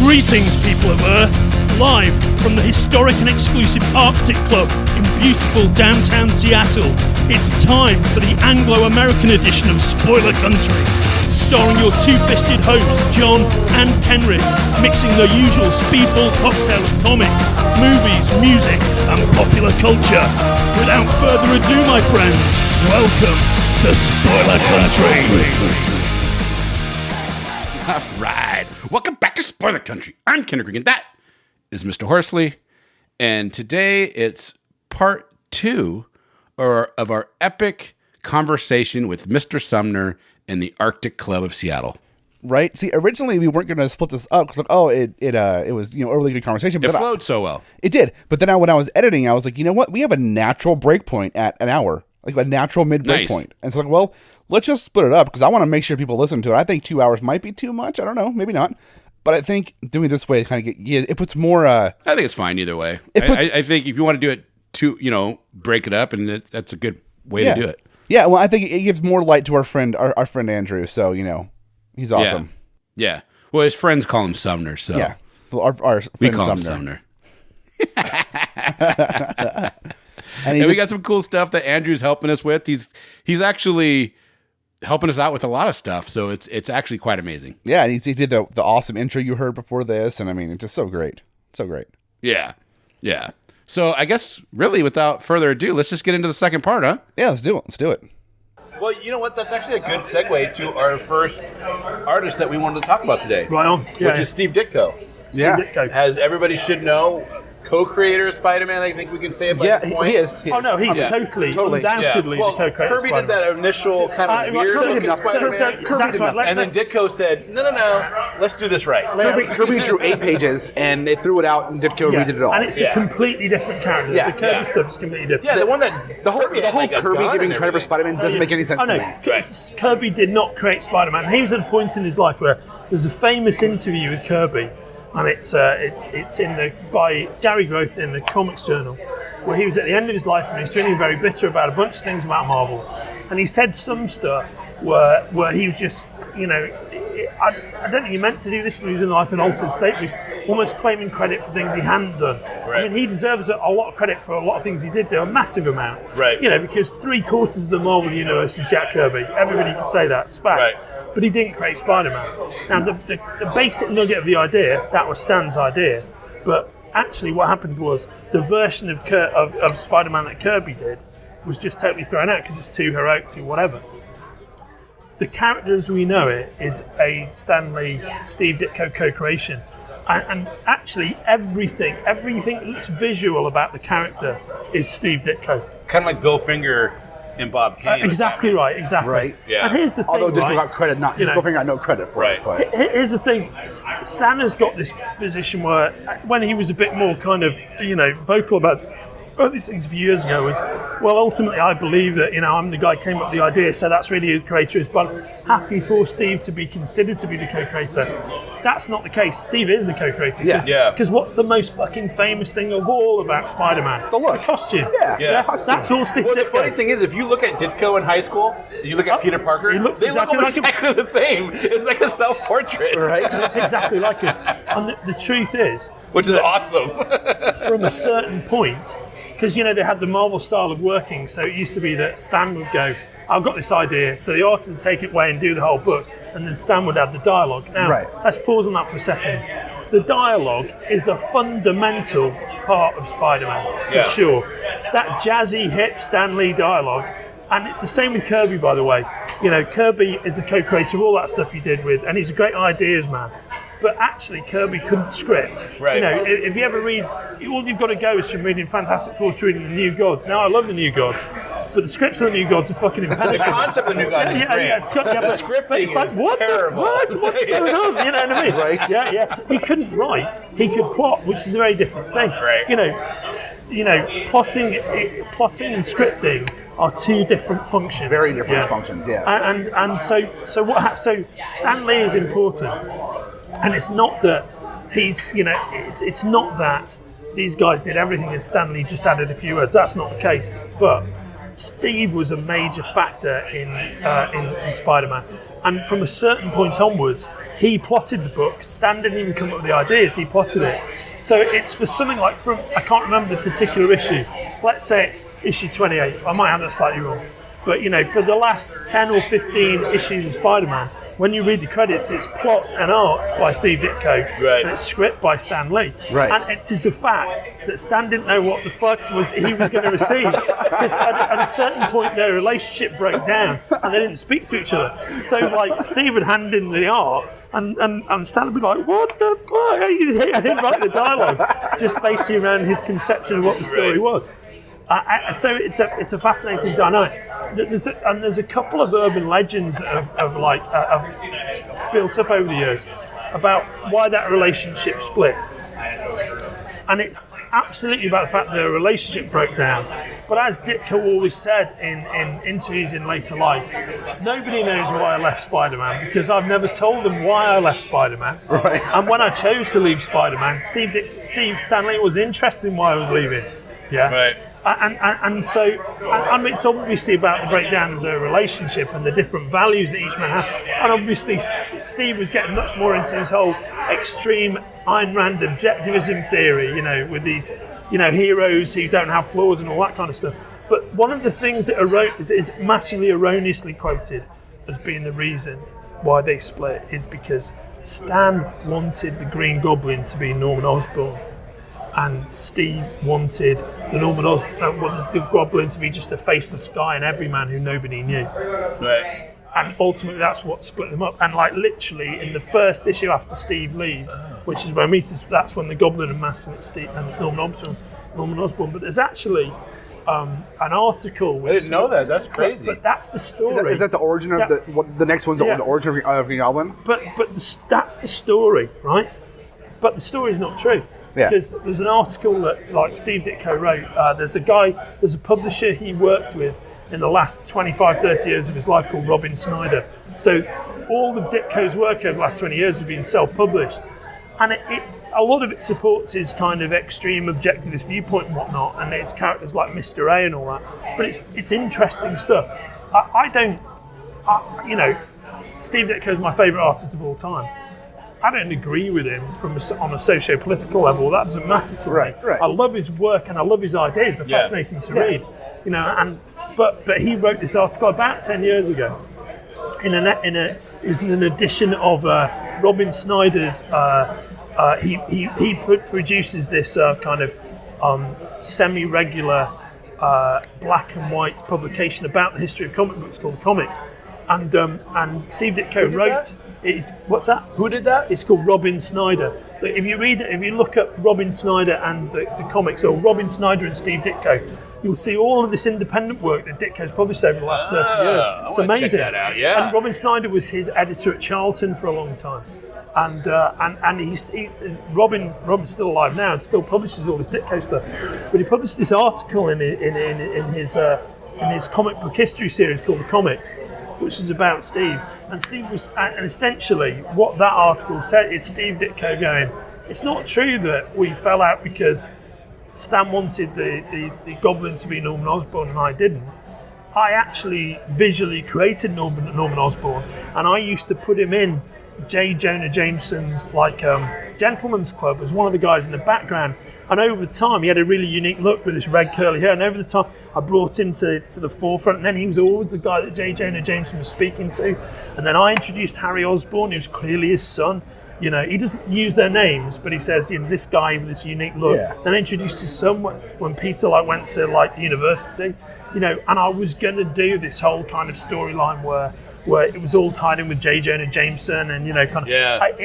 Greetings, people of Earth, live from the historic and exclusive Arctic Club in beautiful downtown Seattle. It's time for the Anglo-American edition of Spoiler Country, starring your two-fisted hosts, John and Kenric, mixing the usual speedball cocktail of comics, movies, music, and popular culture. Without further ado, my friends, welcome to Spoiler Country. All right. Welcome back to Spoiler Country. I'm Kenric, Regan. That is Mr. Horsley. And today it's part 2 of our epic conversation with Mr. Sumner in the Arctic Club of Seattle. Right? See, originally we weren't going to split this up because, it was a really good conversation. But it flowed so well. It did. But then when I was editing, I was like, you know what? We have a natural break point at an hour, like a natural mid-break point. And so, let's just split it up because I want to make sure people listen to it. I think 2 hours might be too much. I don't know. Maybe not. But I think doing this way kind of it puts more... I think it's fine either way. I think if you want to do it break it up, and that's a good way to do it. Yeah, well, I think it gives more light to our friend Andrew. So, he's awesome. Yeah. Well, his friends call him Sumner, so... Yeah. Well, our friend we call him Sumner. And we got some cool stuff that Andrew's helping us with. He's actually helping us out with a lot of stuff, so it's actually quite amazing. Yeah, and he did the awesome intro you heard before this, and I mean, it's just so great. So great. Yeah. So I guess, really, without further ado, let's just get into the second part, huh? Yeah, let's do it. Well, you know what? That's actually a good segue to our first artist that we wanted to talk about today. Right on. Yeah. Which is Steve Ditko. Steve Ditko. As everybody should know, co-creator of Spider-Man, I think we can say it by this point. He is. Oh, no, he's totally, undoubtedly Well, the co-creator Kirby Spider-Man. did that initial kind of weird looking Spider-Man. That's right. And then Ditko said, no, let's do this right. Kirby drew 8 pages, and they threw it out, and Ditko redid it all. And it's a completely different character. Yeah. The Kirby stuff is completely different. Yeah, the one that The whole Kirby giving credit for Spider-Man doesn't make any sense to me. Right. Kirby did not create Spider-Man. He was at a point in his life where there's a famous interview with Kirby, and it's by Gary Groth in the Comics Journal, where he was at the end of his life and he was feeling very bitter about a bunch of things about Marvel, and he said some stuff where he was just, I don't think he meant to do this, but he was in like an altered state. He was almost claiming credit for things he hadn't done. Right. I mean, he deserves a lot of credit for a lot of things he did do, a massive amount. Right. Because 3/4 of the Marvel universe is Jack Kirby. Everybody can say that. It's fact. Right. But he didn't create Spider-Man. Now, the basic nugget of the idea, that was Stan's idea. But actually what happened was the version of Spider-Man that Kirby did was just totally thrown out because it's too heroic, too whatever. The character as we know it is a Stan Lee, Steve Ditko co-creation. And actually everything that's visual about the character is Steve Ditko. kind of like Bill Finger and Bob Kane. Exactly right, exactly. Right. Yeah. And here's the thing, Although right? Ditko got credit, Bill Finger got no credit for it. But. Here's the thing, Stan has got this position where, when he was a bit more kind of, vocal about these things a few years ago, was, well, ultimately I believe that, I'm the guy who came up with the idea, so that's really who the creator is, but I'm happy for Steve to be considered to be the co-creator. That's not the case. Steve is the co-creator. Because what's the most fucking famous thing of all about Spider-Man? The look. It's the costume. Yeah. That's all Steve Well, the Ditko. funny thing is, if you look at Ditko in high school, you look at Peter Parker, he looks they exactly look like him. exactly the same. It's like a self-portrait. Right. It's exactly like it. And the truth is... Which is that awesome. From a certain point, because, they had the Marvel style of working, so it used to be that Stan would go, I've got this idea, so the artist would take it away and do the whole book, and then Stan would add the dialogue. Now, let's pause on that for a second. The dialogue is a fundamental part of Spider-Man, for sure. That jazzy, hip Stan Lee dialogue, and it's the same with Kirby, by the way. Kirby is the co-creator of all that stuff he did with, and he's a great ideas man. But actually, Kirby couldn't script. Right. If you ever read, all you've got to go is from reading Fantastic Four to reading The New Gods. Now, I love The New Gods, but the scripts of The New Gods are fucking impenetrable. The concept of The New Gods is great. It's got, the scripting it's like, is what terrible. the fuck? What's going on? You know what I mean? Right. Yeah. He couldn't write. He could plot, which is a very different thing. Right. Plotting and scripting are two different functions. Very different functions, yeah. And so what happens? So Stan Lee is important, and it's not that he's it's not that these guys did everything and Stan Lee just added a few words. That's not the case. But Steve was a major factor in Spider-Man, and from a certain point onwards, he plotted the book. Stan didn't even come up with the ideas; he plotted it. So it's for something like I can't remember the particular issue. Let's say it's issue 28. I might have that slightly wrong, but for the last 10 or 15 issues of Spider-Man, when you read the credits, it's plot and art by Steve Ditko, right, and it's script by Stan Lee. Right. And it is a fact that Stan didn't know what the fuck he was going to receive, because at a certain point their relationship broke down and they didn't speak to each other. So like Steve would hand in the art, and Stan would be like, "What the fuck?" And he'd write the dialogue just basically around his conception of what the story was. So it's a fascinating dynamic. There's a couple of urban legends that have built up over the years about why that relationship split, and it's absolutely about the fact that the relationship broke down. But as Ditko always said in interviews in later life, nobody knows why I left Spider-Man, because I've never told them why I left Spider-Man. Right. And when I chose to leave Spider-Man, Stan Lee wasn't interested in why I was leaving. Yeah. Right. And so it's obviously about the breakdown of the relationship and the different values that each man had. And obviously Steve was getting much more into his whole extreme Ayn Rand objectivism theory, with these, heroes who don't have flaws and all that kind of stuff. But one of the things that is massively erroneously quoted as being the reason why they split is because Stan wanted the Green Goblin to be Norman Osborn, and Steve wanted the Goblin to be just a faceless guy, an everyman who nobody knew. Right. And ultimately, that's what split them up. And like literally, in the first issue after Steve leaves, which is where that's when the Goblin and Mask and it's Norman Osborn. But there's actually an article. I didn't know that. That's crazy. But that's the story. Is that the origin of the next one's the origin of Green Goblin? But that's the story, right? But the story is not true. Yeah. Because there's an article that like Steve Ditko wrote. There's a publisher he worked with in the last 25, 30 years of his life called Robin Snyder. So all of Ditko's work over the last 20 years has been self-published. And a lot of it supports his kind of extreme objectivist viewpoint and whatnot, and it's characters like Mr. A and all that. But it's interesting stuff. Steve Ditko is my favourite artist of all time. I don't agree with him on a socio-political level. That doesn't matter to me. Right. I love his work and I love his ideas. They're fascinating to read. But he wrote this article about 10 years ago. It was in an edition of Robin Snyder's. He produces this kind of semi-regular black and white publication about the history of comic books called The Comics. And Steve Ditko wrote. What's that? Who did that? It's called Robin Snyder. If you look up Robin Snyder and the comics, or Robin Snyder and Steve Ditko, you'll see all of this independent work that Ditko's published over the last 30 years. It's amazing. Check that out, yeah. And Robin Snyder was his editor at Charlton for a long time. And Robin's still alive now and still publishes all this Ditko stuff. But he published this article in his comic book history series called The Comics, which is about Steve. And and essentially what that article said is Steve Ditko going, it's not true that we fell out because Stan wanted the Goblin to be Norman Osborn and I didn't. I actually visually created Norman Osborn, and I used to put him in J. Jonah Jameson's Gentleman's Club as one of the guys in the background. And over time, he had a really unique look with this red curly hair. And over the time, I brought him to the forefront. And then he was always the guy that J. Jonah Jameson was speaking to. And then I introduced Harry Osborn, who was clearly his son. He doesn't use their names, but he says, this guy with this unique look. Yeah. Then I introduced his son when Peter went to university. And I was going to do this whole kind of storyline where it was all tied in with J. Jonah Jameson and,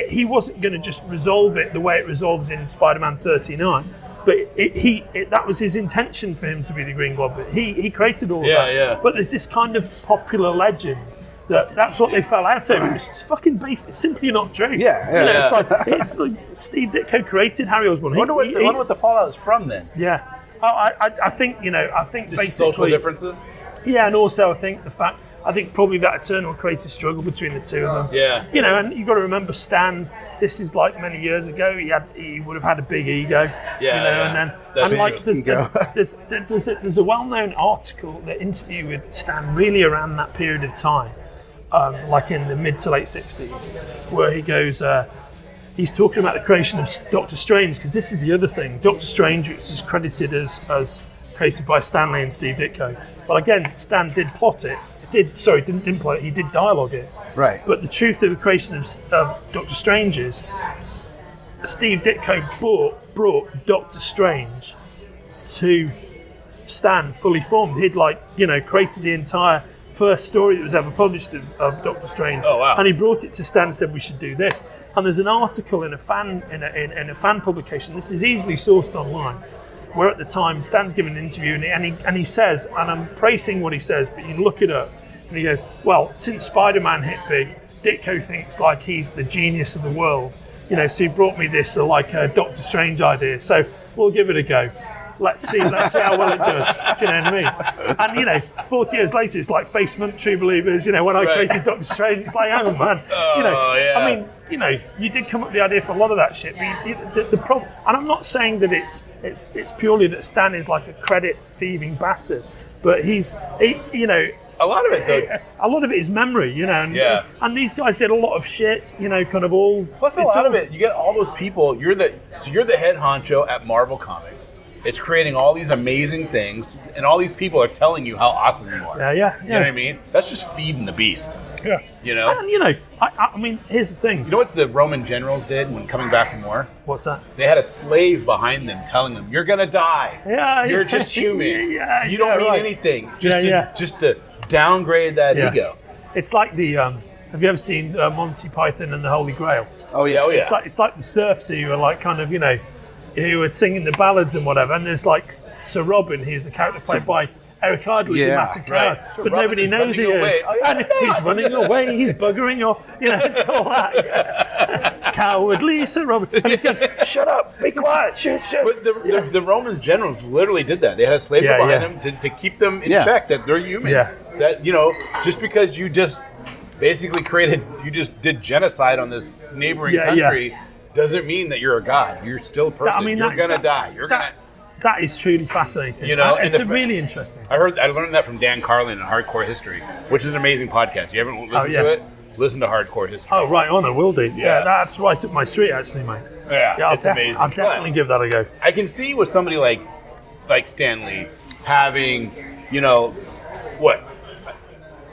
he wasn't going to just resolve it the way it resolves in Spider-Man 39, but that was his intention for him to be the Green Goblin. He created all of that. Yeah. But there's this kind of popular legend that's what they fell out over. It's fucking based. It's simply not true. Yeah. It's like Steve Ditko created Harry Osborn. I wonder what the fallout is from then. Yeah. I think Just basically social differences. Yeah, and also I think the fact I think probably that eternal creative struggle between the two of them. Yeah. You know, and you've got to remember Stan. This is like many years ago. He would have had a big ego. Yeah, You know, yeah. and then That's and like true. there's a well-known article, the interview with Stan, really around that period of time, like in the mid to late '60s, where he goes. He's talking about the creation of Doctor Strange, because this is the other thing. Doctor Strange, which is credited as created by Stan Lee and Steve Ditko. Well, again, Stan did plot it. Didn't plot it. He did dialogue it. Right. But the truth of the creation of Doctor Strange is Steve Ditko brought Doctor Strange to Stan fully formed. He'd created the entire first story that was ever published of Doctor Strange. Oh, wow. And he brought it to Stan and said we should do this. And there's an article in a fan publication. This is easily sourced online. Where at the time Stan's giving an interview and he says, and I'm praising what he says, but you look it up, and he goes, well, since Spider-Man hit big, Ditko thinks like he's the genius of the world. You know, so he brought me this Doctor Strange idea. So we'll give it a go. Let's see how well it does. Do you know what I mean? And 40 years later, it's like face front true believers. When I created Doctor Strange, it's like, hang on, man. Yeah. I mean, you did come up with the idea for a lot of that shit. But the problem, and I'm not saying that it's purely that Stan is like a credit thieving bastard, but he A lot of it, though. a lot of it is memory, and these guys did a lot of shit, kind of all. Plus, a lot of it, you get all those people. You're the head honcho at Marvel Comics. It's creating all these amazing things, and all these people are telling you how awesome you are. Yeah. You know what I mean? That's just feeding the beast. Yeah. And I mean, here's the thing. You know what the Roman generals did when coming back from war? What's that? They had a slave behind them telling them, "You're gonna die. Yeah, You're just human. Yeah, you don't mean right. anything. Yeah. Just to downgrade that Yeah. ego." It's like the. Have you ever seen Monty Python and the Holy Grail? Oh yeah. It's like the serfs who are like kind of who were singing the ballads and whatever. And there's like Sir Robin, he's the character played by Eric Idle, who's a massive coward, Sir but Robin nobody is knows he running is. away. Oh, yeah. And he's running away, he's buggering, or it's all that. Yeah. Cowardly Sir Robin, and he's going, "Shut up, be quiet, shut." But the Romans generals literally did that. They had a slave behind them to keep them in check, that they're human. Yeah. That, just because you just basically did genocide on this neighboring country doesn't mean that you're a god. You're still a person. You're going to die. That is truly fascinating. And it's really interesting. I learned that from Dan Carlin in Hardcore History, which is an amazing podcast. You haven't listened to it? Listen to Hardcore History. Oh, right on, I will do. Yeah, that's right up my street, actually, mate. Yeah, it's amazing. I'll definitely give that a go. I can see with somebody like Stan Lee having,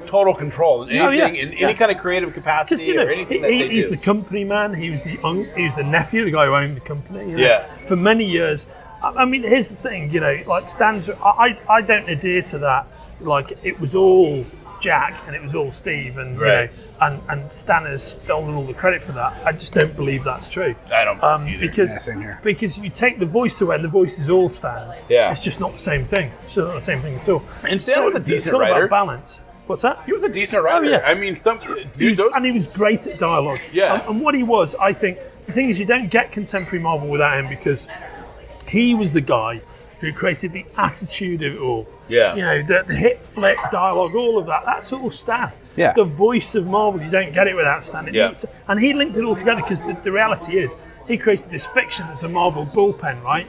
total control in anything, in any kind of creative capacity or anything that they he's do. the company man. He was the nephew, the guy who owned the company. For many years. I mean, here's the thing, like Stan's. I don't adhere to that. Like it was all Jack and it was all Steve, and and Stan has stolen all the credit for that. I just don't believe that's true. I don't either. Because if you take the voice away and the voice is all Stan's, it's just not the same thing. It's not the same thing at all. And Stan was a decent it's all writer. About balance. What's that? He was a decent writer. Oh, yeah. I mean, and he was great at dialogue. Yeah. And what he was, I think, the thing is, you don't get contemporary Marvel without him, because he was the guy who created the attitude of it all. Yeah. The hit, flick, dialogue, all of that. That's all Stan. Yeah. The voice of Marvel, you don't get it without Stan. And he linked it all together, because the reality is, he created this fiction that's a Marvel bullpen, right?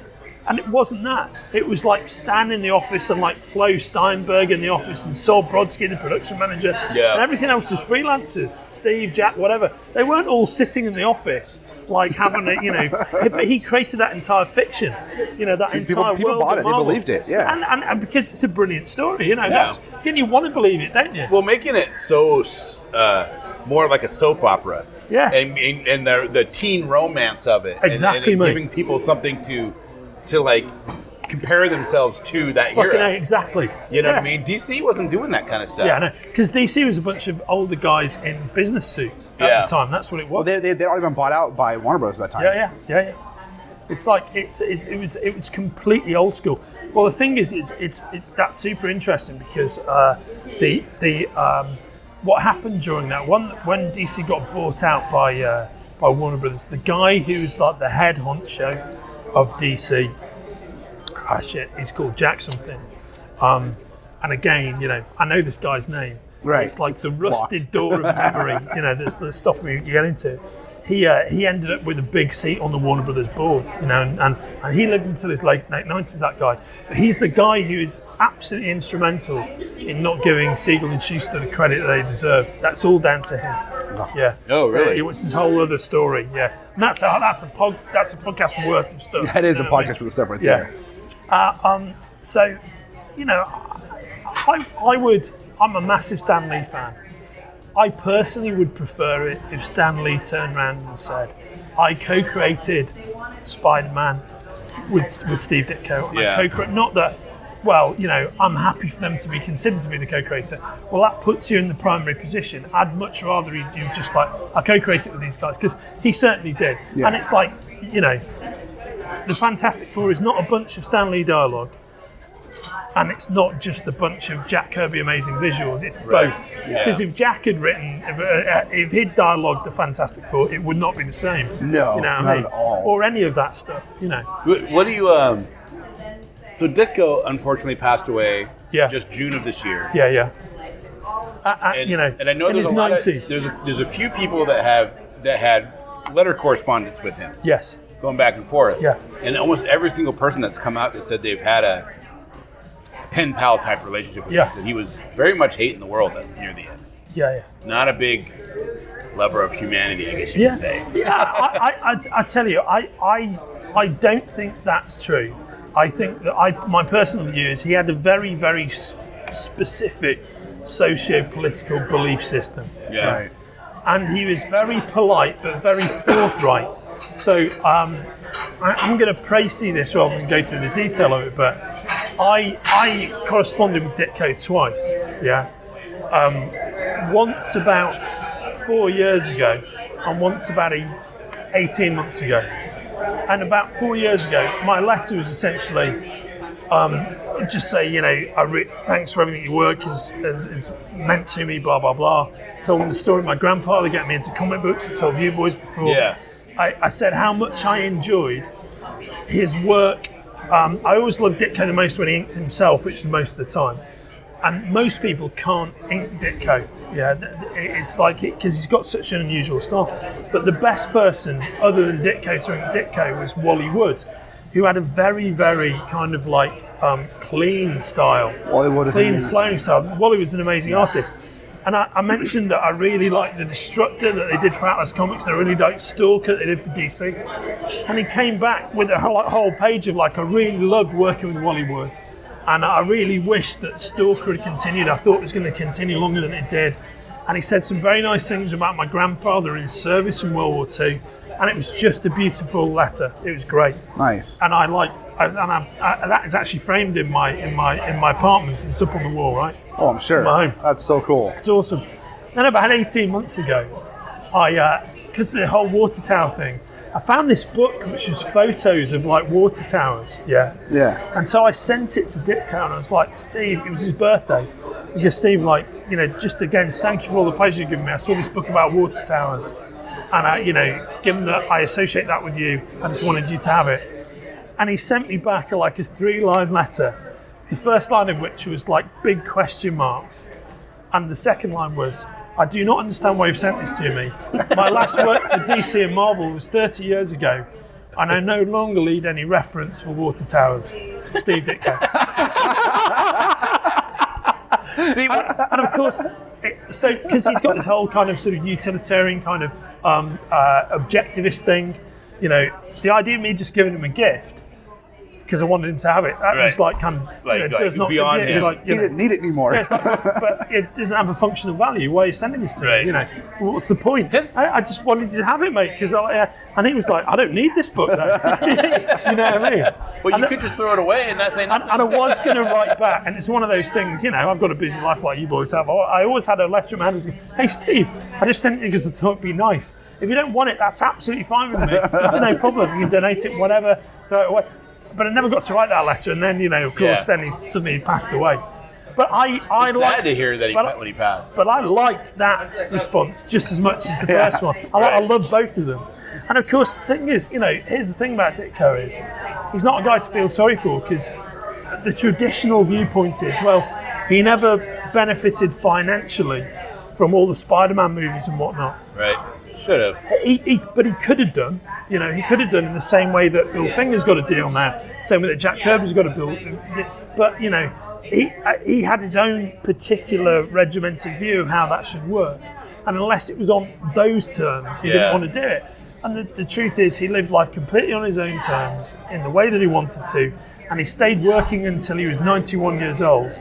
And it wasn't that. It was like Stan in the office and like Flo Steinberg in the office and Sol Brodsky, the production manager. Yeah. And everything else was freelancers. Steve, Jack, whatever. They weren't all sitting in the office like having a, but he created that entire fiction. That entire people world bought of it, they Marvel. believed it, yeah. And because it's a brilliant story, that's, you want to believe it, don't you? Well, making it so more like a soap opera. Yeah. And the teen romance of it. Exactly, and mate. giving people something to like compare themselves to that Fucking hero. exactly. You know what I mean? DC wasn't doing that kind of stuff. Yeah, I know. Because DC was a bunch of older guys in business suits at the time. That's what it was. Well, they'd already been bought out by Warner Bros. At that time. Yeah. It's like it was completely old school. Well, the thing is, that's super interesting, because what happened during that when DC got bought out by Warner Brothers, the guy who's like the head honcho of DC, he's called Jack something. And again, I know this guy's name, Right. It's like the rusted door of memory, that's stopping me getting into. He ended up with a big seat on the Warner Brothers board, and he lived until his late 90s, that guy. But he's the guy who is absolutely instrumental in not giving Siegel and Schuster the credit they deserve. That's all down to him. Yeah. Oh, really? It was his whole other story. Yeah. And that's a podcast worth of stuff. That is a podcast for the stuff right there. So, I'm a massive Stan Lee fan. I personally would prefer it if Stan Lee turned around and said, I co-created Spider-Man with Steve Ditko. Not that, I'm happy for them to be considered to be the co-creator. Well, that puts you in the primary position. I'd much rather you just I co-created with these guys, because he certainly did. Yeah. And it's like, the Fantastic Four is not a bunch of Stan Lee dialogue. And it's not just a bunch of Jack Kirby amazing visuals, it's both. Because if Jack had written, if he'd dialogued the Fantastic Four, it would not be the same. No, not at all. Or any of that stuff, What do you, so Ditko unfortunately passed away just June of this year. Yeah. And I know there's a lot of, there's a few people that had letter correspondence with him. Yes. Going back and forth. Yeah. And almost every single person that's come out that said they've had a pen pal type relationship with him. And he was very much hating the world near the end. Yeah. Not a big lover of humanity, I guess you could say. I tell you, I don't think that's true. I think that my personal view is he had a very, very specific socio-political belief system. Yeah. Right? And he was very polite but very forthright. So I'm going to précis this rather than go through the detail of it, but I corresponded with Ditko twice, once about 4 years ago and once about 18 months ago. And about 4 years ago, my letter was essentially just say, thanks for everything your work has meant to me, blah, blah, blah. Told him the story of my grandfather getting me into comic books. I told you boys before. Yeah. I said how much I enjoyed his work. I always loved Ditko the most when he inked himself, which is most of the time. And most people can't ink Ditko. Yeah, it's like because he's got such an unusual style. But the best person, other than Ditko, to ink Ditko was Wally Wood, who had a very, very kind of clean style, clean flowing style. Wally was an amazing artist. And I mentioned that I really liked the Destructor that they did for Atlas Comics, and I really liked Stalker that they did for DC. And he came back with a whole page of I really loved working with Wally Wood. And I really wished that Stalker had continued. I thought it was going to continue longer than it did. And he said some very nice things about my grandfather in his service in World War II. And it was just a beautiful letter. It was great. Nice. And that is actually framed in my apartment. It's up on the wall, right? Oh, I'm sure. In my home. That's so cool. It's awesome. Then about 18 months ago, because of the whole water tower thing, I found this book which was photos of water towers. Yeah. And so I sent it to Ditko and I was like, Steve, it was his birthday. Because Steve, just again, thank you for all the pleasure you've given me. I saw this book about water towers. And, given that I associate that with you, I just wanted you to have it. And he sent me back a 3-line letter. The first line of which was big question marks. And the second line was, I do not understand why you've sent this to me. My last work for DC and Marvel was 30 years ago, and I no longer lead any reference for water towers. Steve Ditko. See, and of course, because he's got this whole kind of sort of utilitarian kind of objectivist thing, the idea of me just giving him a gift because I wanted him to have it. That was does not beyond him. He didn't need it anymore. Yeah, but it doesn't have a functional value. Why are you sending this to me? What's the point? I just wanted you to have it, mate. Because and he was like, I don't need this book, though. You know what I mean? Well, you could just throw it away and not say nothing. And I was going to write back, and it's one of those things. I've got a busy life like you boys have. I always had a letter in my hand who was going, hey, Steve, I just sent it because I thought it'd be nice. If you don't want it, that's absolutely fine with me. That's no problem. You can donate it, whatever, throw it away. But I never got to write that letter, and then, of course, then he suddenly passed away. But it's sad to hear that when he passed. But I liked that response just as much as the first one. I love both of them. And of course, the thing is, here's the thing about Ditko is he's not a guy to feel sorry for, because the traditional viewpoint is, well, he never benefited financially from all the Spider-Man movies and whatnot. Right. Should have. But he could have done. He could have done in the same way that Bill Finger's got a deal now, same way that Jack Kirby's got a bill. But he had his own particular regimented view of how that should work, and unless it was on those terms, he didn't want to do it. And the truth is, he lived life completely on his own terms, in the way that he wanted to, and he stayed working until he was 91 years old.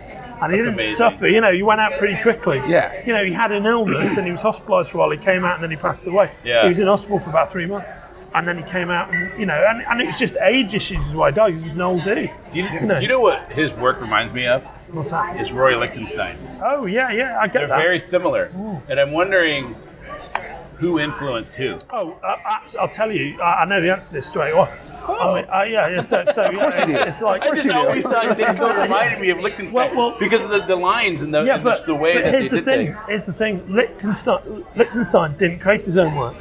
And he didn't suffer, he went out pretty quickly. Yeah. He had an illness and he was hospitalised for a while. He came out and then he passed away. Yeah. He was in hospital for about 3 months. And then he came out and, and it was just age issues is why he died. He was an old dude. Do you know what his work reminds me of? What's that? It's Roy Lichtenstein. Oh, yeah, I get They're that. very similar. And I'm wondering who influenced who. Oh, I'll tell you, I know the answer to this straight off. I mean, it's like... I just always thought Ditko reminded me of Lichtenstein because of the lines and the way that they did things. Here's the thing, Lichtenstein didn't create his own work.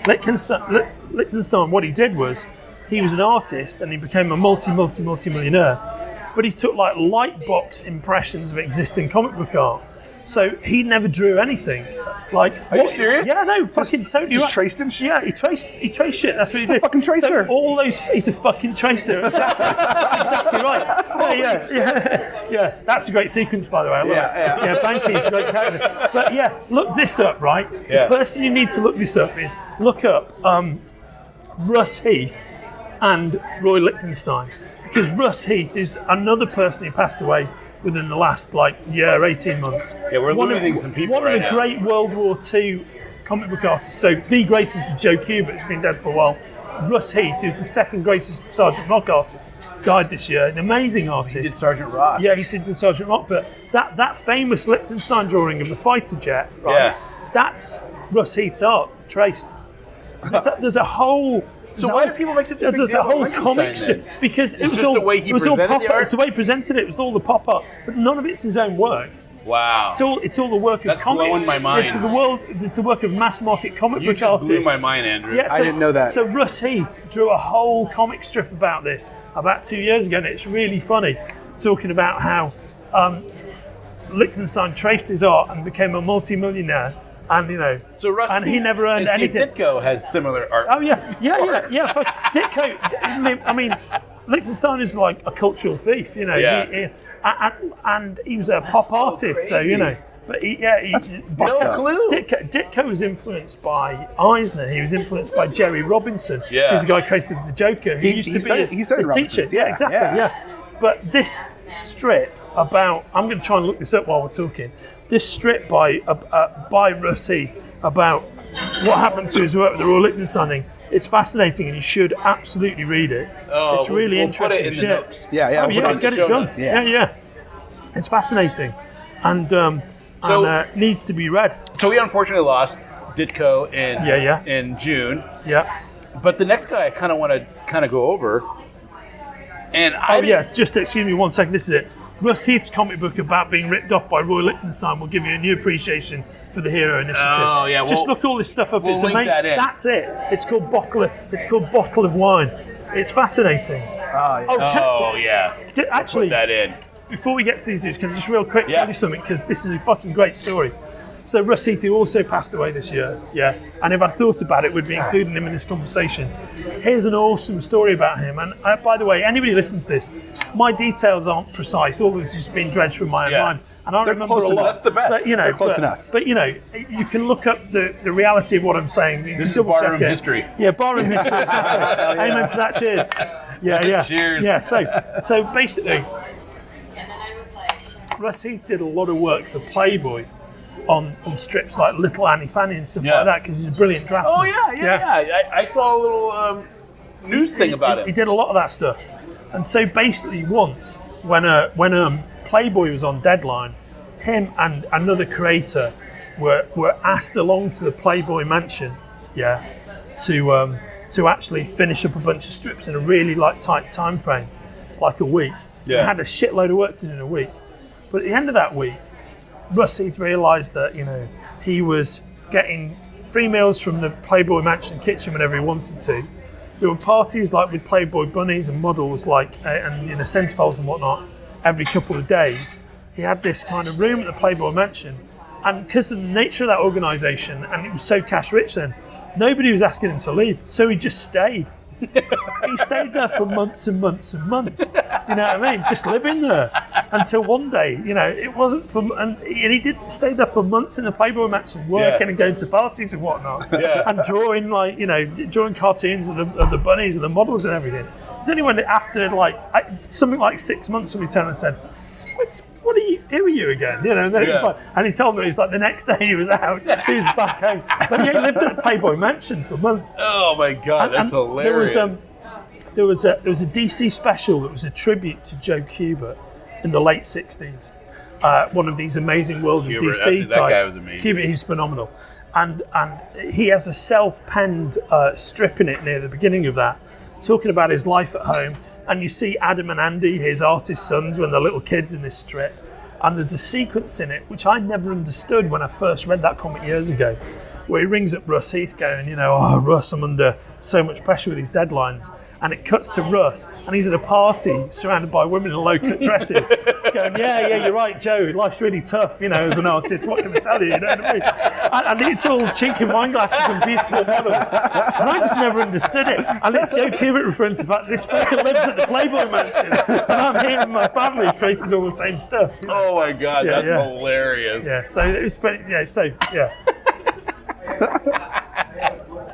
Lichtenstein, what he did was, he was an artist and he became a multi-millionaire, but he took like light box impressions of existing comic book art. So he never drew anything. Are you serious? Yeah, no, fucking totally. Just traced him? Yeah, he traced shit. That's what he did. Fucking tracer. So all those, he's a fucking tracer. Exactly right. Yeah. That's a great sequence, by the way. I love it. Yeah, Banky's a great character. But yeah, look this up, right? Yeah. The person you need to look this up is look up Russ Heath and Roy Lichtenstein, because Russ Heath is another person who passed away within the last year, 18 months. Yeah, we're losing some people One right of the now. great World War II comic book artists. So the greatest was Joe Kubert, who's been dead for a while. Russ Heath, who's the second greatest Sergeant Rock artist, died this year. An amazing artist. He did Sergeant Rock. Yeah, he did Sergeant Rock. But that famous Lichtenstein drawing of the fighter jet, right? Yeah. That's Russ Heath's art, traced. There's a whole... So why do people make such a big There's deal a whole about comic Lichtenstein, strip because it was just all the way he it was all presented pop the art. art? It's the way he presented it. It was all the pop art, but none of it's his own work. Wow. It's all the work of That's comic. blowing my mind. It's the work of mass market comic You book just artists. blew my mind, Andrew. Yeah, I didn't know that. So Russ Heath drew a whole comic strip about this about 2 years ago, and it's really funny, talking about how Lichtenstein traced his art and became a multi-millionaire. And So Russ and he never earned Steve anything. Ditko has similar art. Oh yeah. Fuck Ditko. I mean, Lichtenstein is like a cultural thief, Yeah. And he was a pop so artist, crazy. so But No clue. Ditko was influenced by Eisner. He was influenced by Jerry Robinson, Yeah. who's the guy who created the Joker. Who used to be his studied teacher. Robinson's, yeah, exactly. yeah. But this strip about, I'm going to try and look this up while we're talking. This strip by Russ Heath about what happened to his work with the Royal Lichtenstein thing, it's fascinating and you should absolutely read it. It's really we'll interesting put it in shit. the notes. Yeah. Oh, We'll yeah, put it on get the it show done. notes. Yeah. It's fascinating and needs to be read. So we unfortunately lost Ditko Yeah. in June. Yeah. But the next guy I kind of want to go over. And Just excuse me 1 second. This is it. Russ Heath's comic book about being ripped off by Roy Lichtenstein will give you a new appreciation for the Hero Initiative. Oh, yeah, Just look all this stuff up. we'll It's link amazing. that in. That's it. It's called Bottle of Wine. It's fascinating. Actually, Put that in. before we get to these dudes, can I just real quick Yeah. tell you something? Because this is a fucking great story. So Russ Heath, who also passed away this year, and if I thought about it, we'd be including him in this conversation. Here's an awesome story about him. And by the way, anybody listening to this, my details aren't precise. All of this has been dredged from my own mind. And I They're remember close a lot. enough. That's the best. But, They're close enough. But you can look up the reality of what I'm saying. You This can is double check barroom it. history. Yeah, barroom history. Exactly. Amen to that. Cheers. Yeah. Cheers. Yeah. So basically, Russ Heath did a lot of work for Playboy on strips like Little Annie Fanny and stuff like that because he's a brilliant draftsman. Oh yeah. I saw a little news thing about He it. did a lot of that stuff, and so basically once when Playboy was on deadline, him and another creator were asked along to the Playboy mansion, to actually finish up a bunch of strips in a really tight time frame, like a week. Yeah. They had a shitload of work to do in a week, but at the end of that week, Russ Heath realised that he was getting free meals from the Playboy Mansion kitchen whenever he wanted to. There were parties with Playboy bunnies and models and centerfolds and whatnot every couple of days. he had this kind of room at the Playboy Mansion, and because of the nature of that organisation, and it was so cash rich then, nobody was asking him to leave, so he just stayed. He stayed there for months and months and months. You know what I mean? Just living there until one day, you know, it wasn't for, and he did stay there for months in the Playboy Mansion, working and going to parties and whatnot, and drawing drawing cartoons of the bunnies and the models and everything. It's only when after something like 6 months when we turned and said, who are you again? You know, and then it was like, and he told me, he's like, the next day he was out, he was back home. But he lived at the Playboy Mansion for months. Oh my God, that's hilarious. There was a DC special that was a tribute to Joe Kubert in the late 60s. One of these amazing World of DC type. That guy was amazing. Kubert, he's phenomenal. And he has a self-penned strip in it near the beginning of that, talking about his life at home. And you see Adam and Andy, his artist sons, when they're little kids in this strip. And there's a sequence in it, which I never understood when I first read that comic years ago, where he rings up Russ Heath going, you know, oh, Russ, I'm under so much pressure with these deadlines. And it cuts to Russ, and he's at a party surrounded by women in low-cut dresses, going, yeah, you're right, Joe, life's really tough, you know, as an artist, what can I tell you, you know what I mean? And it's all chinking wine glasses and beautiful models. And I just never understood it. And it's Joe Kubert referring to the fact that this fucker lives at the Playboy Mansion, and I'm here with my family creating all the same stuff. You know? Oh my God, that's hilarious. Yeah, so it was,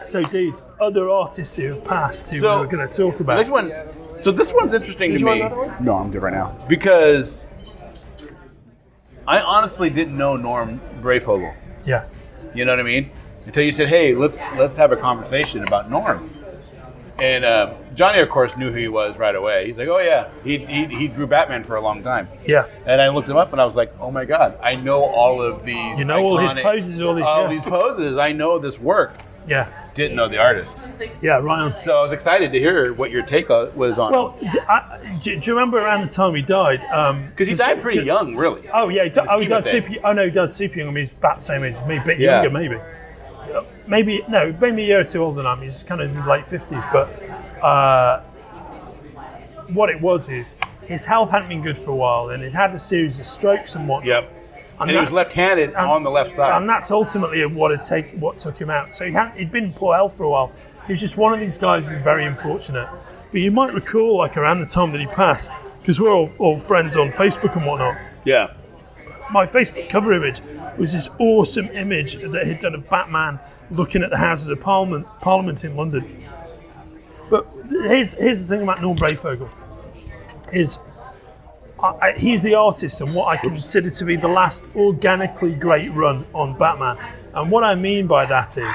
So, dudes, other artists who have passed who we're going to talk about. This one's interesting to me. No, I'm good right now. Because I honestly didn't know Norm Brayfogle. Yeah. You know what I mean? Until you said, hey, let's have a conversation about Norm. And Johnny, of course, knew who he was right away. He's like, oh yeah, he drew Batman for a long time. Yeah. And I looked him up and I was like, oh my God, I know all of these. You know all his poses, all these poses. I know this work. Yeah. Didn't know the artist. Yeah, right on. So I was excited to hear what your take was on. Well, do you remember around the time he died? Because he died pretty young, really. Oh yeah, he died super. Oh no, he died super young. I mean, he's about the same age as me, a bit younger maybe. Maybe a year or two older than I am. He's kind of in his late 50s. But what it was is his health hadn't been good for a while, and he'd had a series of strokes and whatnot. Yep. And he was left-handed on the left side. And that's ultimately what took him out. So he'd been in poor health for a while. He was just one of these guys who's very unfortunate. But you might recall, like around the time that he passed, because we're all friends on Facebook and whatnot. Yeah. My Facebook cover image was this awesome image that he'd done of Batman looking at the Houses of Parliament in London. But here's the thing about Norm Brayfogle is he's the artist and what I consider to be the last organically great run on Batman. And what I mean by that is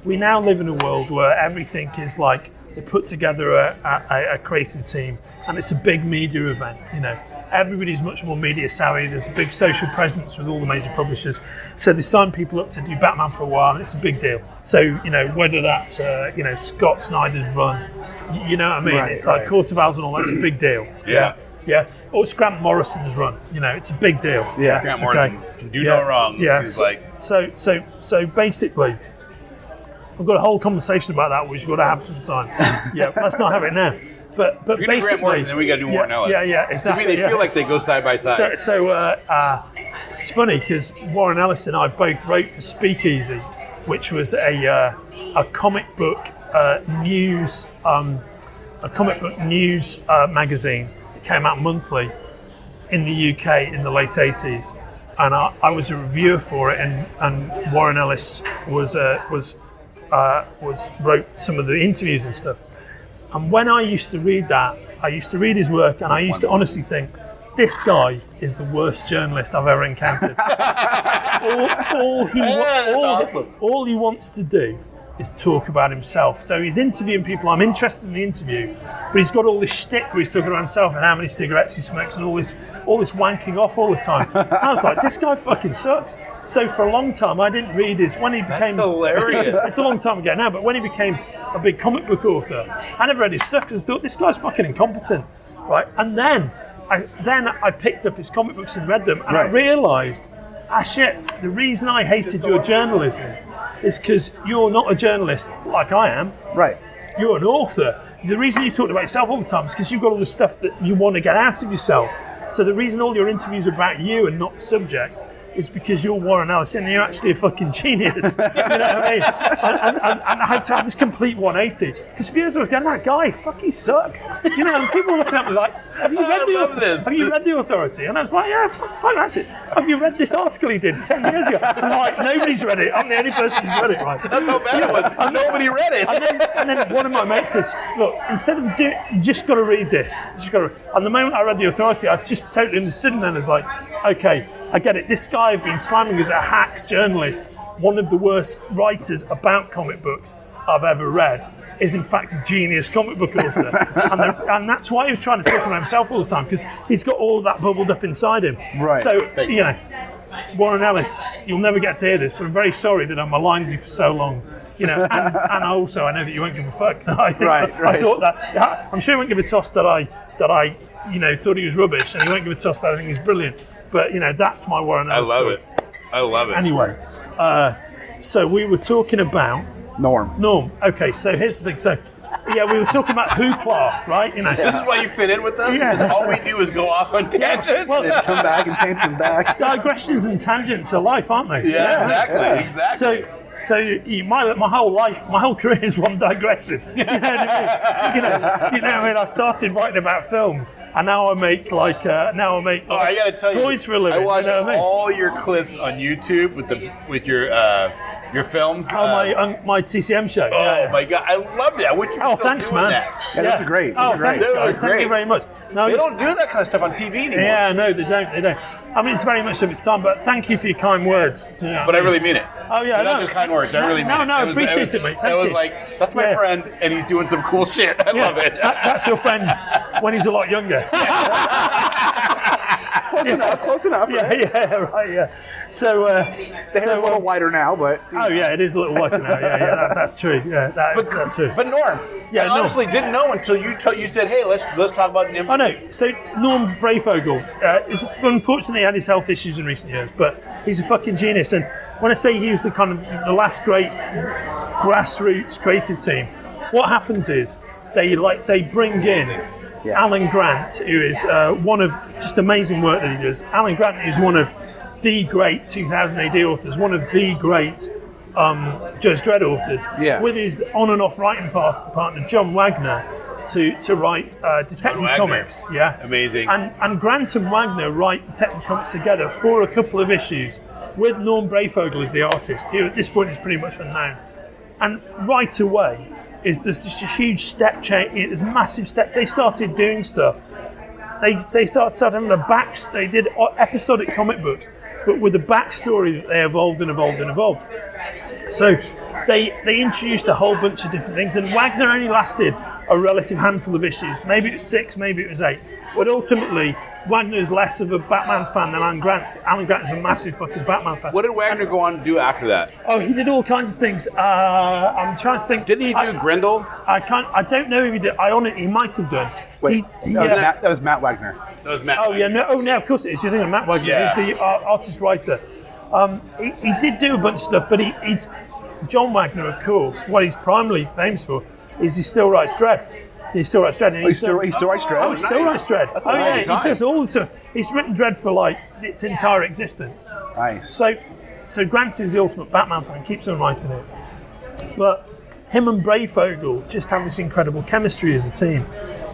we now live in a world where everything is like they put together a creative team and it's a big media event, you know. Everybody's much more media savvy. There's a big social presence with all the major publishers. So they sign people up to do Batman for a while, and it's a big deal. So, you know, whether that's, Scott Snyder's run, you know what I mean? Right, it's like Court of Owls and all, that's a big deal. Yeah. Yeah. Or it's Grant Morrison's run, you know, it's a big deal. Yeah. Grant Morrison can do no wrong. Yeah. So basically, I've got a whole conversation about that, which we've got to have some time. Yeah, let's not have it now. But basically, Grant Morrison, then we got to do Warren Ellis. Yeah, exactly. To me, they feel like they go side by side. So it's funny because Warren Ellis and I both wrote for Speakeasy, which was a comic book news magazine that came out monthly in the UK in the late 80s, and I was a reviewer for it, and Warren Ellis wrote some of the interviews and stuff. And when I used to read that, I used to read his work, and I used to honestly think, this guy is the worst journalist I've ever encountered. All he wants to do is talk about himself. So he's interviewing people. I'm interested in the interview, but he's got all this shtick where he's talking about himself and how many cigarettes he smokes and all this wanking off all the time. And I was like, this guy fucking sucks. So for a long time, I didn't read his. When he became, that's hilarious. It's a long time ago now, but when he became a big comic book author, I never read his stuff because I thought this guy's fucking incompetent, right? And then I picked up his comic books and read them, and I realised, shit, the reason I hated your journalism is because you're not a journalist like I am. Right. You're an author. The reason you talk about yourself all the time is because you've got all the stuff that you want to get out of yourself. So the reason all your interviews are about you and not the subject is because you're Warren Ellis and you're actually a fucking genius. You know what I mean? And I had to have this complete 180. Because for years I was going, that guy, fuck, he sucks. You know, and people were looking at me like, have you read The Authority? And I was like, yeah, fuck that's it. Have you read this article he did 10 years ago? And like, nobody's read it. I'm the only person who's read it, right? That's how bad it was. Nobody read it. And then one of my mates says, look, instead of doing, you just got to read this. And the moment I read The Authority, I just totally understood, and then I was like, okay, I get it. This guy I've been slamming as a hack journalist, one of the worst writers about comic books I've ever read, is in fact a genius comic book author. and that's why he was trying to talk about himself all the time, because he's got all of that bubbled up inside him. Right. So, you know, Warren Ellis, you'll never get to hear this, but I'm very sorry that I maligned you for so long. You know, and also I know that you won't give a fuck. I thought that. I'm sure he won't give a toss that I you know, thought he was rubbish, and he won't give a toss that I think he's brilliant. But you know, that's my Warren Ellis story. I love it. Anyway, so we were talking about Norm. Okay, so here's the thing. So yeah, we were talking about hoopla, right? You know, this is why you fit in with us. Yeah. Because all we do is go off on tangents. Well, Come back and change them back. digressions and tangents are life, aren't they? Yeah, exactly. So my whole life, my whole career is one digression. You know what I mean? You know what I mean? I started writing about films, and now I make I gotta tell toys for a living. I watched you know what I mean? all your clips on YouTube with your films. My TCM show. Oh my god, I loved it. I wish you were still thanks, doing man. that. Yeah, that's great. Oh, thanks, That was guys. Thank great. you very much. No, They don't do that kind of stuff on TV anymore. Yeah, no, they don't. I mean, it's very much of its time, but thank you for your kind words. You know what But I mean? really mean it. Oh yeah, They're not no. just kind words. I really mean it. No, I It was- appreciate it, mate. Thank it was you. like, that's my Yeah. friend, and he's doing some cool shit. I love it. That's your friend when he's a lot younger. Close enough. Right? Yeah. So, The hair's a little wider now, but oh yeah, it is a little whiter now. Yeah, that's true. Yeah, that's true. But Norm, Yeah, I Norm. honestly didn't know until you said, hey, let's talk about him. I know. So Norm Breyfogle, unfortunately had his health issues in recent years, but he's a fucking genius. And when I say he was the kind of the last great grassroots creative team, what happens is they bring in Alan Grant, who is one of just amazing work that he does. Alan Grant is one of the great 2000 AD authors, one of the great Judge Dredd authors, with his on and off writing partner John Wagner to write detective Wagner. comics. Yeah, Amazing. And Grant and Wagner write detective comics together for a couple of issues, with Norm Breyfogle as the artist, who at this point is pretty much unknown. And right away, there's just a huge step change. There's a massive step. They started doing stuff. They started having they did episodic comic books, but with a backstory that they evolved and evolved and evolved. So they introduced a whole bunch of different things, and Wagner only lasted a relative handful of issues. Maybe it was 6, maybe it was 8. But ultimately, Wagner's less of a Batman fan than Alan Grant. Alan Grant is a massive fucking Batman fan. What did Wagner go on to do after that? Oh, he did all kinds of things. I'm trying to think. Didn't he do Grendel? I don't know if he did. He might have done. wait, that was Matt Wagner. That was Matt. Oh yeah, no, of course it is. You're thinking of Matt Wagner. Yeah. He's the artist writer. He did do a bunch of stuff, but he's John Wagner, of course. What he's primarily famous for is he still writes Dredd. He still writes Dredd. And He still writes Dredd? Oh, he still writes Dredd. That's Oh a long yeah, time. he does all the stuff. He's written Dredd for like its entire existence. Nice. So Grant is the ultimate Batman fan, keeps on writing it. But him and Breyfogle just have this incredible chemistry as a team.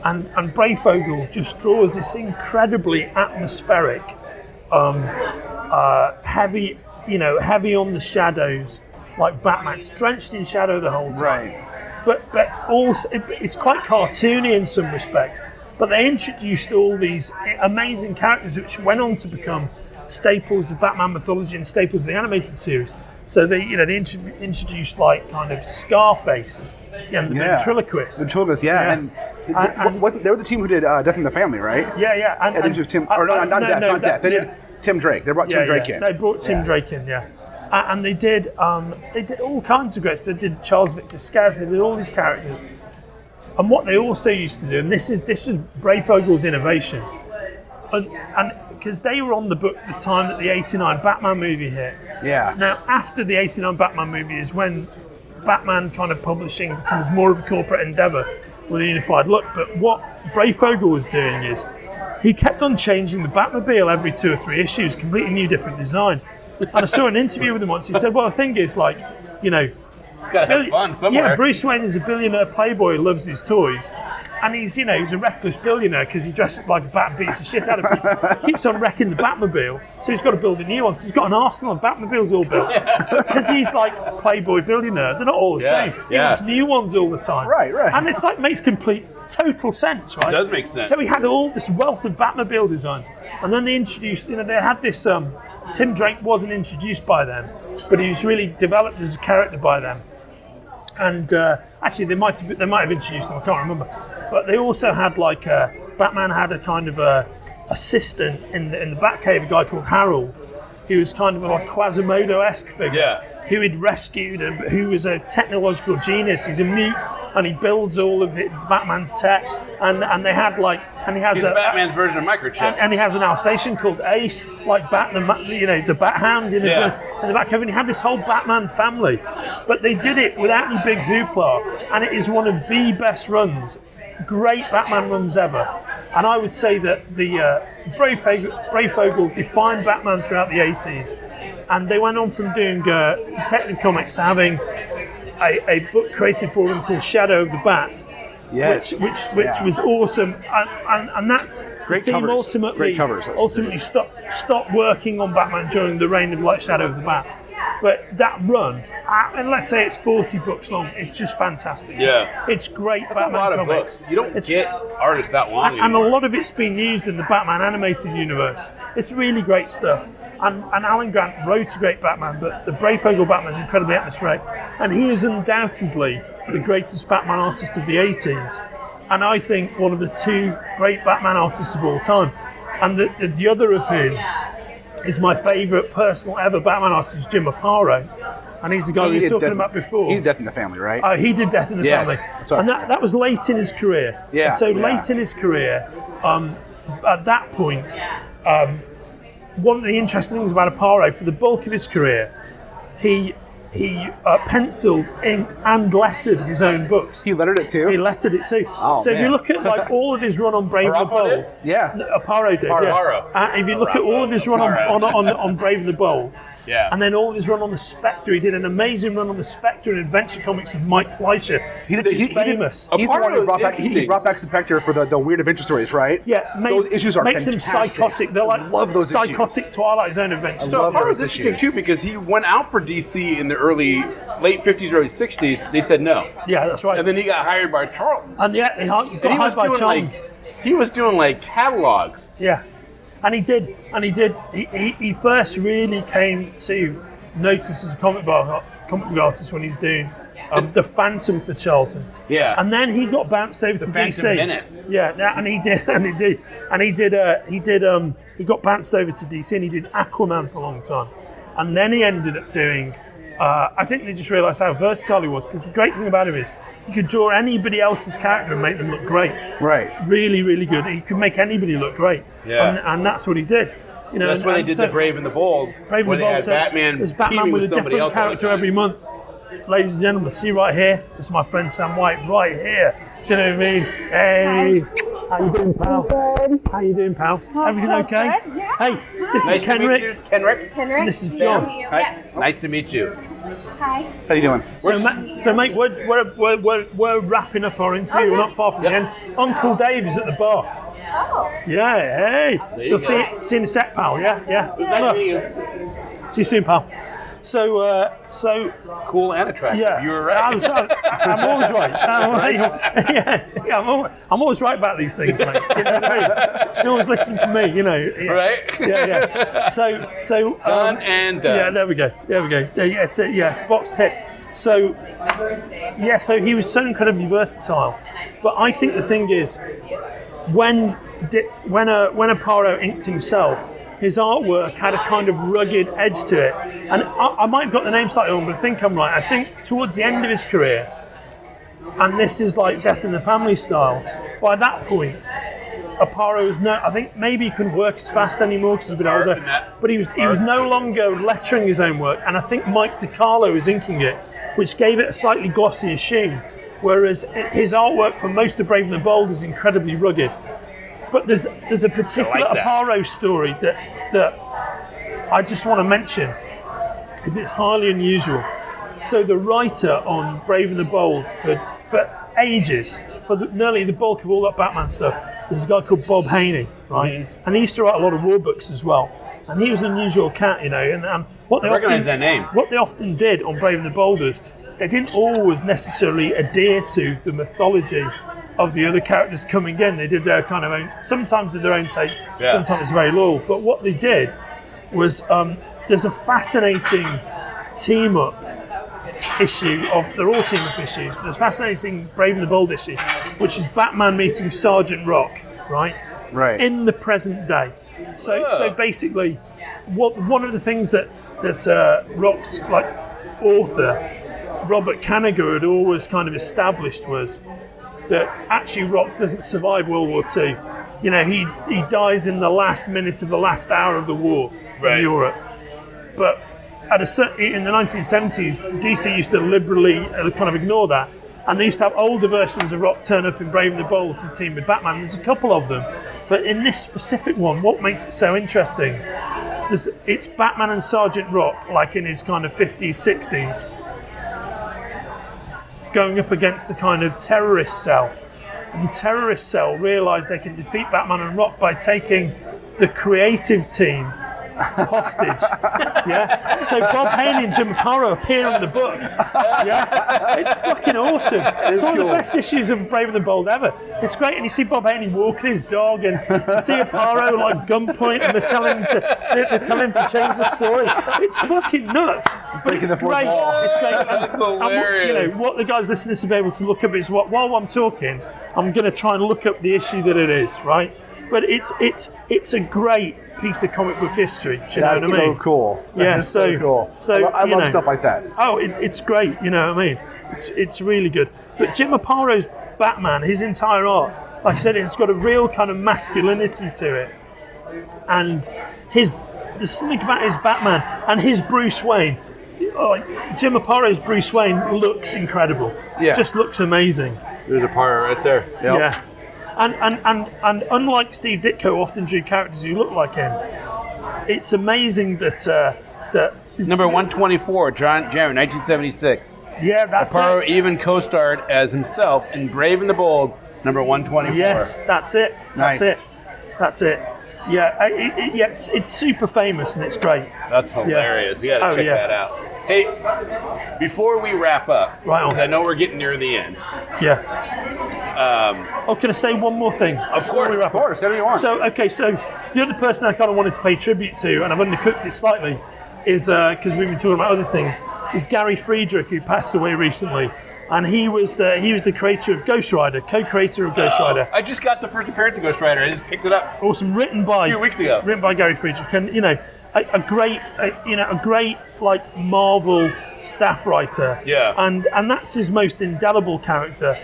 And Breyfogle just draws this incredibly atmospheric, heavy on the shadows, like Batman. It's drenched in shadow the whole time. Right. But also, it's quite cartoony in some respects. But they introduced all these amazing characters which went on to become staples of Batman mythology and staples of the animated series. So they introduced like kind of Scarface, the ventriloquist. Ventriloquist, and they were the team who did Death in the Family, right? Yeah. And they introduced Tim, not Death. They did Tim Drake. They brought Tim Drake in. They brought Tim Drake in, and they did all kinds of greats. They did Charles Victor Skaz. They did all these characters. And what they also used to do, and this is Breyfogle's innovation, and because they were on the book at the time that the '89 Batman movie hit. Yeah. Now, after the '89 Batman movie is when Batman kind of publishing becomes more of a corporate endeavour with a unified look. But what Breyfogle was doing is he kept on changing the Batmobile every 2 or 3 issues, completely new, different design. And I saw an interview with him once. He said, "Well, the thing is, like, you know, Gotta have fun somewhere. yeah, Bruce Wayne is a billionaire playboy who loves his toys, and he's a reckless billionaire because he dresses up like a bat and beats the shit out of people. Keeps on wrecking the Batmobile, so he's got to build a new one. So he's got an arsenal of Batmobiles all built because he's like a playboy billionaire. They're not all the same. He wants new ones all the time. Right. And it's like makes complete total sense, right? It does make sense. So he had all this wealth of Batmobile designs, and then they introduced. They had this. Tim Drake wasn't introduced by them, but he was really developed as a character by them. And actually, they might have introduced him. I can't remember. But they also had Batman had a kind of a assistant in the Batcave, a guy called Harold, who was kind of a Quasimodo-esque figure, who he'd rescued and who was a technological genius. He's a mute, and he builds all of Batman's tech. And they had He's Batman's version of microchip. And he has an Alsatian called Ace, like the Bat Hound in the Batcave. And he had this whole Batman family, but they did it without any big hoopla, and it is one of the best runs, great Batman runs ever. And I would say that the Breyfogle defined Batman throughout the 80s, and they went on from doing Detective Comics to having a book created for them called Shadow of the Bat. Yes. Which was awesome, and that's Great the team covers. Great covers. ultimately stopped working on Batman during the reign of Shadow of the Bat. But that run, and let's say it's 40 books long, it's just fantastic. Yeah. It's great. That's Batman a lot of comics. books. You don't get artists that long and a lot of it's been used in the Batman animated universe. It's really great stuff. And Alan Grant wrote a great Batman, but the Breyfogle Batman is incredibly atmospheric, and he is undoubtedly the greatest Batman artist of the 80s, and I think one of the 2 great Batman artists of all time. And the other of whom is my favourite personal ever Batman artist, Jim Aparo, and he's the guy we were talking about before. He did Death in the Family, right? He did Death in the Family, and that was late in his career. Yeah. And so late in his career, at that point, one of the interesting things about Aparo, for the bulk of his career, he penciled, inked, and lettered his own books. He lettered it too? He lettered it too. Oh, so if you man. look at all of his run on Brave and the Aparo Bold, Yeah. Aparo did. Aparo. Yeah. If you look at all of his run on Brave and the Bold, and then all of his run on the Spectre, he did an amazing run on the Spectre in Adventure Comics of Mike Fleischer. He's famous. He's the one who brought back, Interesting. he brought back Spectre for the Weird Adventure stories, right? Yeah, those issues are makes fantastic. them psychotic. They're like love those psychotic issues. Twilight Zone adventures. So love Aparo was those interesting issues. too because he went out for DC in the late 50s, early 60s. They said no. Yeah, that's right. And then he got hired by Charlton. And he got And hired by Charlton. he was doing catalogs. Yeah, and he did. He first really came to notice as a comic book artist when he was doing the Phantom for Charlton. Yeah. And then he got bounced over to Phantom DC. Menace. Yeah, and he got bounced over to DC, and he did Aquaman for a long time, and then he ended up doing. I think they just realised how versatile he was, because the great thing about him is he could draw anybody else's character and make them look great. Right. Really, really good. He could make anybody look great. Yeah. And that's what he did. That's when they did the Brave and the Bold. Brave where and the they Bold had says there's Batman Batman with a somebody different else all the character time. every month. Ladies and gentlemen, see right here, this is my friend Sam White right here. Do you know what I mean? Hey, how you doing, pal? Good. How you doing, pal? Everything so okay? good, yeah. Hey, this Nice is to meet you, Kenric. Kenric. Kenric. And this is John. Yes. Nice to meet you. Hi. How you doing? So mate, we're wrapping up our interview. Okay. We're not far from the end. Uncle Dave is at the bar. Oh. Yeah, hey. So see you in a sec, pal. Yeah. Look, see you soon, pal. So Cool and attractive. yeah. You were right. I'm always right. I'm always right about these things, mate. You know what I mean? She's always listening to me, you know. Yeah. Right? Yeah. So Done and done. Yeah, there we go. Yeah, it's it. Yeah, box tick. So he was so incredibly versatile. But I think the thing is, when Aparo inked himself, his artwork had a kind of rugged edge to it. And I might have got the name slightly wrong, but I think I'm right. I think towards the end of his career, and this is like Death in the Family style, by that point, Aparo was I think maybe he couldn't work as fast anymore because he's a bit older, but he was no longer lettering his own work, and I think Mike DiCarlo was inking it, which gave it a slightly glossier sheen, whereas his artwork for most of Brave and the Bold is incredibly rugged. But there's a particular I like that. Aparo story that I just want to mention because it's highly unusual. So the writer on Brave and the Bold for ages, nearly the bulk of all that Batman stuff, is a guy called Bob Haney, right? And he used to write a lot of war books as well. And he was an unusual cat, you know. And what they recognize that name. What they often did on Brave and the Bold is they didn't always necessarily adhere to the mythology of the other characters coming in. They did their kind of own, sometimes did their own take, sometimes very loyal. But what they did was there's a fascinating team-up issue they're all team-up issues, but there's a fascinating Brave and the Bold issue, which is Batman meeting Sergeant Rock, right? Right. In the present day. So basically, one of the things that Rock's like author, Robert Kanigher, had always kind of established was that actually Rock doesn't survive World War II. You know, he dies in the last minute of the last hour of the war in Europe. But in the 1970s, DC used to liberally kind of ignore that. And they used to have older versions of Rock turn up in Brave and the Bold to team with Batman. There's a couple of them. But in this specific one, what makes it so interesting, it's Batman and Sergeant Rock, like in his kind of 50s, 60s, going up against a kind of terrorist cell. And the terrorist cell realise they can defeat Batman and Rock by taking the creative team hostage. Yeah. So Bob Haney and Jim Aparo appear in the book. Yeah. It's fucking awesome. It's one of the best issues of Brave and the Bold ever. It's great, and you see Bob Haney walking his dog, and you see Aparo like gunpoint, and they're telling him to change the story. It's fucking nuts. But it's great. It's great. That's hilarious. And, you know, what the guys listening to this will be able to look up is while I'm talking, I'm going to try and look up the issue that it is, right? But it's a great piece of comic book history. Do you know what I mean? So cool. Yeah, That's so cool. So I love stuff like that. Oh, it's great. You know what I mean? It's really good. But Jim Aparo's Batman, his entire art, like I said, it's got a real kind of masculinity to it, and there's something about his Batman and his Bruce Wayne. Like Jim Aparo's Bruce Wayne looks incredible. Yeah, just looks amazing. There's a part right there. Yep. Yeah. And unlike Steve Ditko often drew characters who look like him, it's amazing that number 124, January 1976. Yeah, that's Aparo it. even co-starred as himself in Brave and the Bold, number 124. Yes, that's it. Nice. That's it. Yeah, it's super famous and it's great. That's hilarious. You got to check that out. Hey, before we wrap up, because I know we're getting near the end. Yeah. Can I say one more thing? Of course, whatever you want. So the other person I kind of wanted to pay tribute to, and I've undercooked it slightly, is because we've been talking about other things, is Gary Friedrich, who passed away recently. And he was the creator of Ghost Rider, co-creator of Ghost Rider. I just got the first appearance of Ghost Rider. I just picked it up. Awesome, written by a few weeks ago. Written by Gary Friedrich, and you know, a great like Marvel staff writer. Yeah. And that's his most indelible character.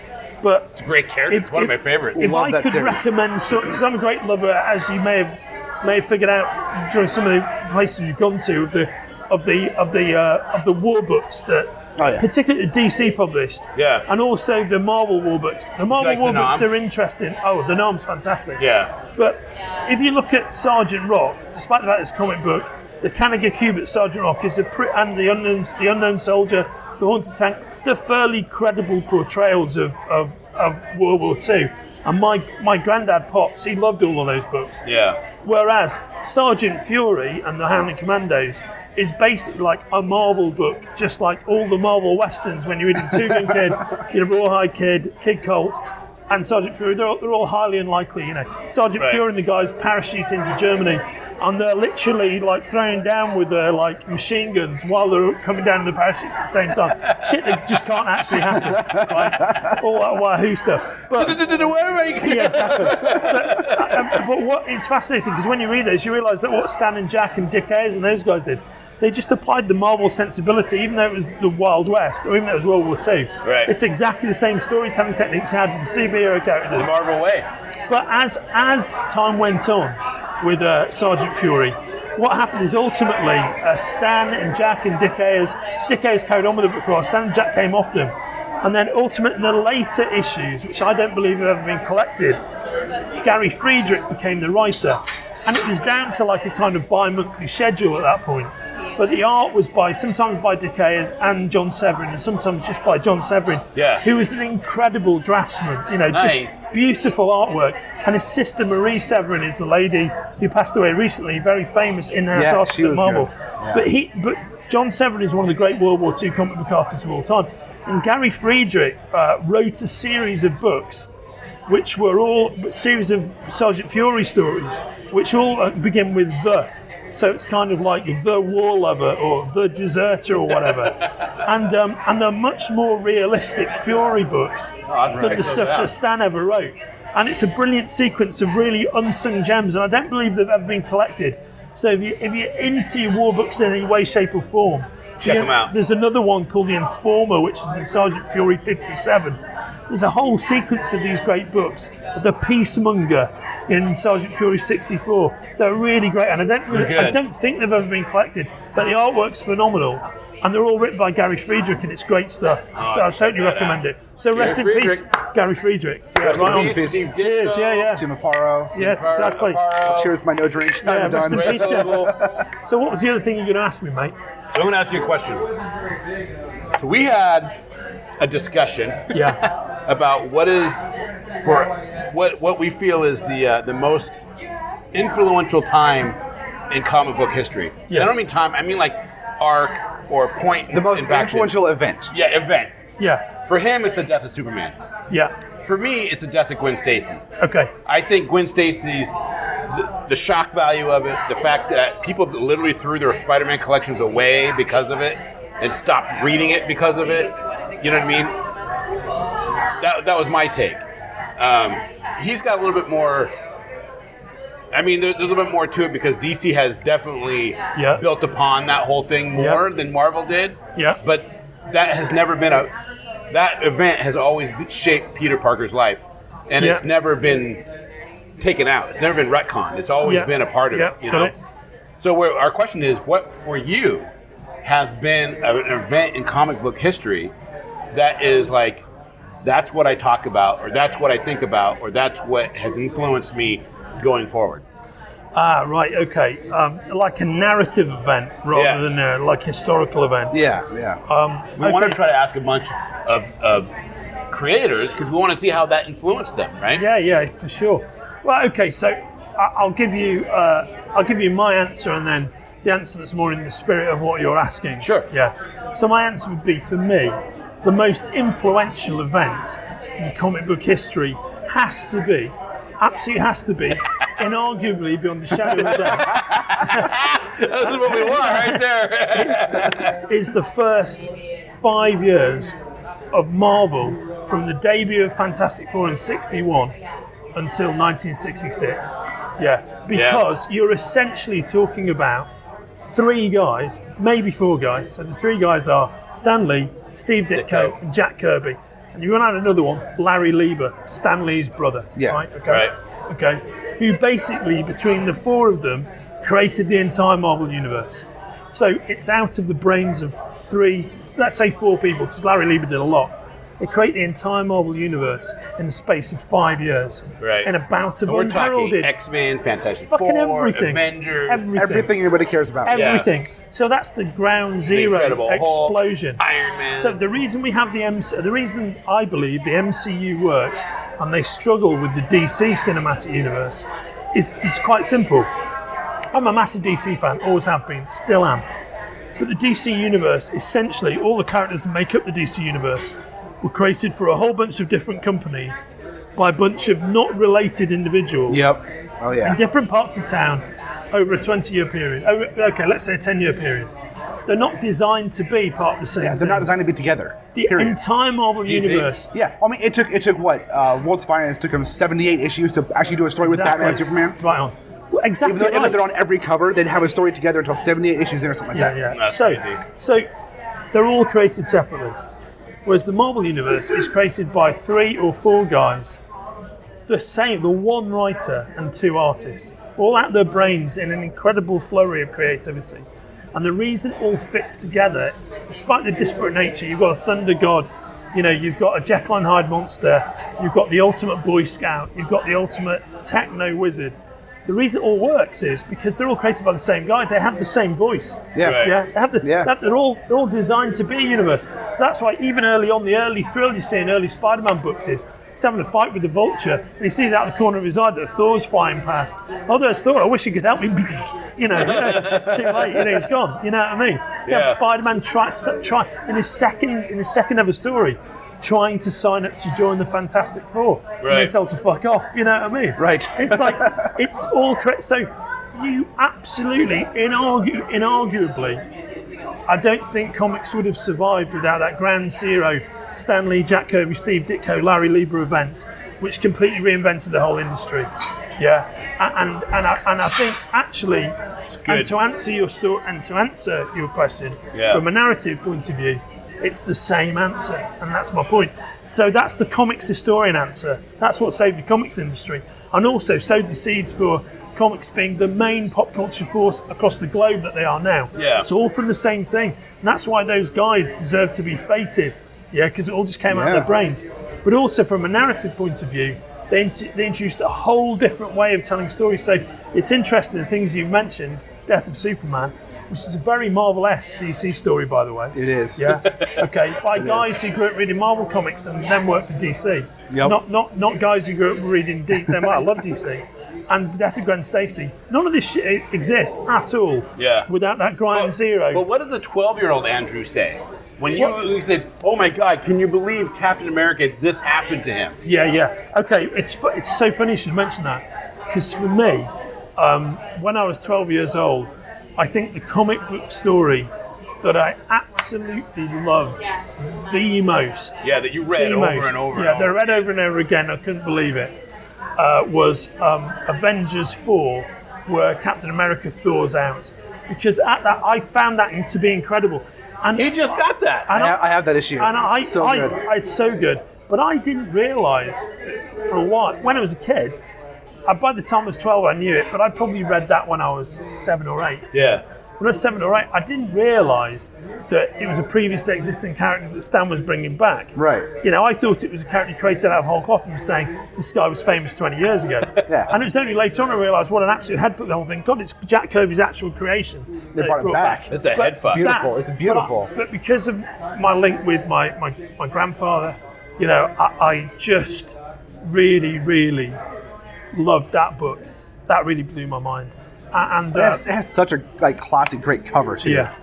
But it's a great character. It's one of my favorites. If I could recommend, because I'm a great lover, as you may have figured out during some of the places we've gone to, of the war books that. Oh, yeah. Particularly the DC published, and also the Marvel war books. The Marvel war books are interesting. Oh, the Norm's fantastic. Yeah. But if you look at Sergeant Rock, despite the fact it's a comic book, the Kanigher Kubert Sergeant Rock is and the Unknown Soldier, the Haunted Tank, they're fairly credible portrayals of World War II. And my granddad Pops, he loved all of those books. Yeah. Whereas Sergeant Fury and the Howling Commandos is basically like a Marvel book, just like all the Marvel westerns. When you're reading Two Gun Kid, Rawhide Kid, Kid Colt, and Sergeant Fury, they're all highly unlikely. Sergeant Fury and the guys parachute into Germany, and they're literally like throwing down with their like machine guns while they're coming down in the parachutes at the same time. Shit that just can't actually happen. Right? All that Wahoo stuff. But yeah, exactly. But what it's fascinating because when you read those, you realise that what Stan and Jack and Dick Ayers and those guys did. They just applied the Marvel sensibility, even though it was the Wild West, or even though it was World War II. Right. It's exactly the same storytelling techniques they had with the superhero characters. The Marvel way. But as time went on with Sergeant Fury, what happened is ultimately Stan and Jack and Dick Ayers carried on with it before. Stan and Jack came off them. And then ultimately, in the later issues, which I don't believe have ever been collected, Gary Friedrich became the writer. And it was down to like a kind of bi-monthly schedule at that point. But the art was sometimes by Dick Ayers and John Severin, and sometimes just by John Severin, who was an incredible draftsman, just beautiful artwork. And his sister Marie Severin is the lady who passed away recently, very famous in-house artist at Marvel. Yeah. But John Severin is one of the great World War II comic book artists of all time. And Gary Friedrich wrote a series of books, which were all a series of Sergeant Fury stories, which all begin with "the." So it's kind of like The War Lover or The Deserter or whatever. And they're much more realistic Fury books than the stuff that Stan ever wrote. And it's a brilliant sequence of really unsung gems, and I don't believe they've ever been collected. So if you're into war books in any way, shape or form, check them out. There's another one called The Informer, which is in Sergeant Fury 57. There's a whole sequence of these great books. The Peacemonger in Sergeant Fury 64. They're really great, and I don't think they've ever been collected, but the artwork's phenomenal. And they're all written by Gary Friedrich, and it's great stuff. So I totally recommend it. So rest in peace, Gary Friedrich. Rest in peace. Cheers, Jim Aparo. Yes, exactly. Cheers, my no drink. Yeah, rest in peace, Jim. So what was the other thing you're going to ask me, mate? So I'm going to ask you a question. So we had a discussion about what we feel is the most influential time in comic book history. Yes. I don't mean time, I mean like arc or point. The most influential event. Yeah, event. Yeah. For him, it's the death of Superman. Yeah. For me, it's the death of Gwen Stacy. Okay. I think Gwen Stacy's, the shock value of it, the fact that people literally threw their Spider-Man collections away because of it and stopped reading it because of it. You know what I mean? That was my take. He's got a little bit more. I mean, there's a little bit more to it because DC has definitely built upon that whole thing more than Marvel did. Yeah. But that has never been that event has always shaped Peter Parker's life, and it's never been taken out. It's never been retconned. It's always been a part of it. You know. So our question is, what for you has been an event in comic book history that is like, that's what I talk about, or that's what I think about, or that's what has influenced me going forward? Right, okay. Like a narrative event rather than a like historical event. Yeah. We want to try to ask a bunch of creators because we want to see how that influenced them, right? Yeah, for sure. Well, okay, so I'll give you my answer and then the answer that's more in the spirit of what you're asking. Sure. Yeah. So my answer would be, for me, the most influential event in comic book history absolutely has to be, inarguably beyond the shadow of a doubt. That's what we want right there. Is the first 5 years of Marvel from the debut of Fantastic Four in 61 until 1966. Yeah, because you're essentially talking about three guys, maybe four guys. So the three guys are Stan Lee, Steve Ditko, and Jack Kirby. And you run out another one, Larry Lieber, Stan Lee's brother. Yeah. Right. Okay. Who basically, between the four of them, created the entire Marvel universe. So it's out of the brains of three, let's say four people, because Larry Lieber did a lot. They create the entire Marvel universe in the space of 5 years. Right. In a bout of We're unheralded. talking X-Men, Fantastic Fucking Four, everything. Avengers. Everything anybody cares about. Everything. So that's the ground zero Incredible explosion. Hulk, Iron Man. So the reason we have the reason I believe the MCU works and they struggle with the DC cinematic universe is quite simple. I'm a massive DC fan, always have been, still am. But the DC universe, essentially, all the characters that make up the DC universe were created for a whole bunch of different companies by a bunch of not related individuals. Yep. Oh yeah. In different parts of town over a 20-year period. Okay, let's say a 10-year period. They're not designed to be part of the same Yeah, they're thing. not designed to be together. The period. entire Marvel universe. Yeah, I mean, it took what? World's Finest took him 78 issues to actually do a story with Batman and Superman. Right on. Well, exactly. Even though they're on every cover, they'd have a story together until 78 issues in or something like that. Yeah. That's crazy. So they're all created separately. Whereas the Marvel universe is created by 3 or 4 guys, the one writer and 2 artists, all out their brains in an incredible flurry of creativity. And the reason it all fits together, despite the disparate nature, you've got a thunder god You know, you've got a Jekyll and Hyde monster, you've got the ultimate Boy Scout, you've got the ultimate techno wizard. The reason it all works is because they're all created by the same guy. They have the same voice. Yeah. Right. Yeah, they have they're all designed to be a universe. So that's why even early on, the early thrill you see in early Spider-Man books is he's having a fight with the Vulture, and he sees out the corner of his eye that Thor's flying past. Oh, there's Thor. I wish he could help me. It's too late. He's gone. You know what I mean? You have Spider-Man try in his second ever story, trying to sign up to join the Fantastic Four, and then told to fuck off. You know what I mean? Right. It's like it's all correct. So you absolutely, inarguably, I don't think comics would have survived without that ground zero, Stan Lee, Jack Kirby, Steve Ditko, Larry Lieber event, which completely reinvented the whole industry. Yeah, and I think actually, and to answer your story and to answer your question from a narrative point of view, it's the same answer, and that's my point. So that's the comics historian answer. That's what saved the comics industry, and also sowed the seeds for comics being the main pop culture force across the globe that they are now. Yeah. It's all from the same thing, and that's why those guys deserve to be feted. Yeah, because it all just came out of their brains. But also from a narrative point of view, they introduced a whole different way of telling stories. So it's interesting, the things you've mentioned, Death of Superman, which is a very Marvel-esque DC story, by the way. It is. Yeah. Okay. By guys who grew up reading Marvel comics and then worked for DC. Yep. Not guys who grew up reading them. I love DC. And Death of Gwen Stacy. None of this shit exists at all. Yeah. Without that ground zero. But what did the 12-year-old Andrew say? When you said, "Oh my God, can you believe Captain America? This happened to him." Yeah. Okay, it's so funny you should mention that, because for me, when I was 12 years old, I think the comic book story that I absolutely loved the most. Yeah, that you read over and over. Yeah, they read over and over again. I couldn't believe it. Was Avengers 4, where Captain America thaws out, because at that I found that to be incredible. And He just got that. I have that issue. And It's so good. But I didn't realise for a while, when I was a kid, by the time I was 12 I knew it, but I probably read that when I was 7 or 8. Yeah. When I was 7 or 8, I didn't realise that it was a previously existing character that Stan was bringing back. Right. You know, I thought it was a character created out of whole cloth and was saying this guy was famous 20 years ago. Yeah. And it was only later on I realised what an absolute head fuck the whole thing. God, it's Jack Kirby's actual creation. They that brought it back. It's a head fuck. Beautiful. It's beautiful. But because of my link with my grandfather, you know, I just really, really loved that book. That really blew my mind. And It has such a classic, great cover too. yeah.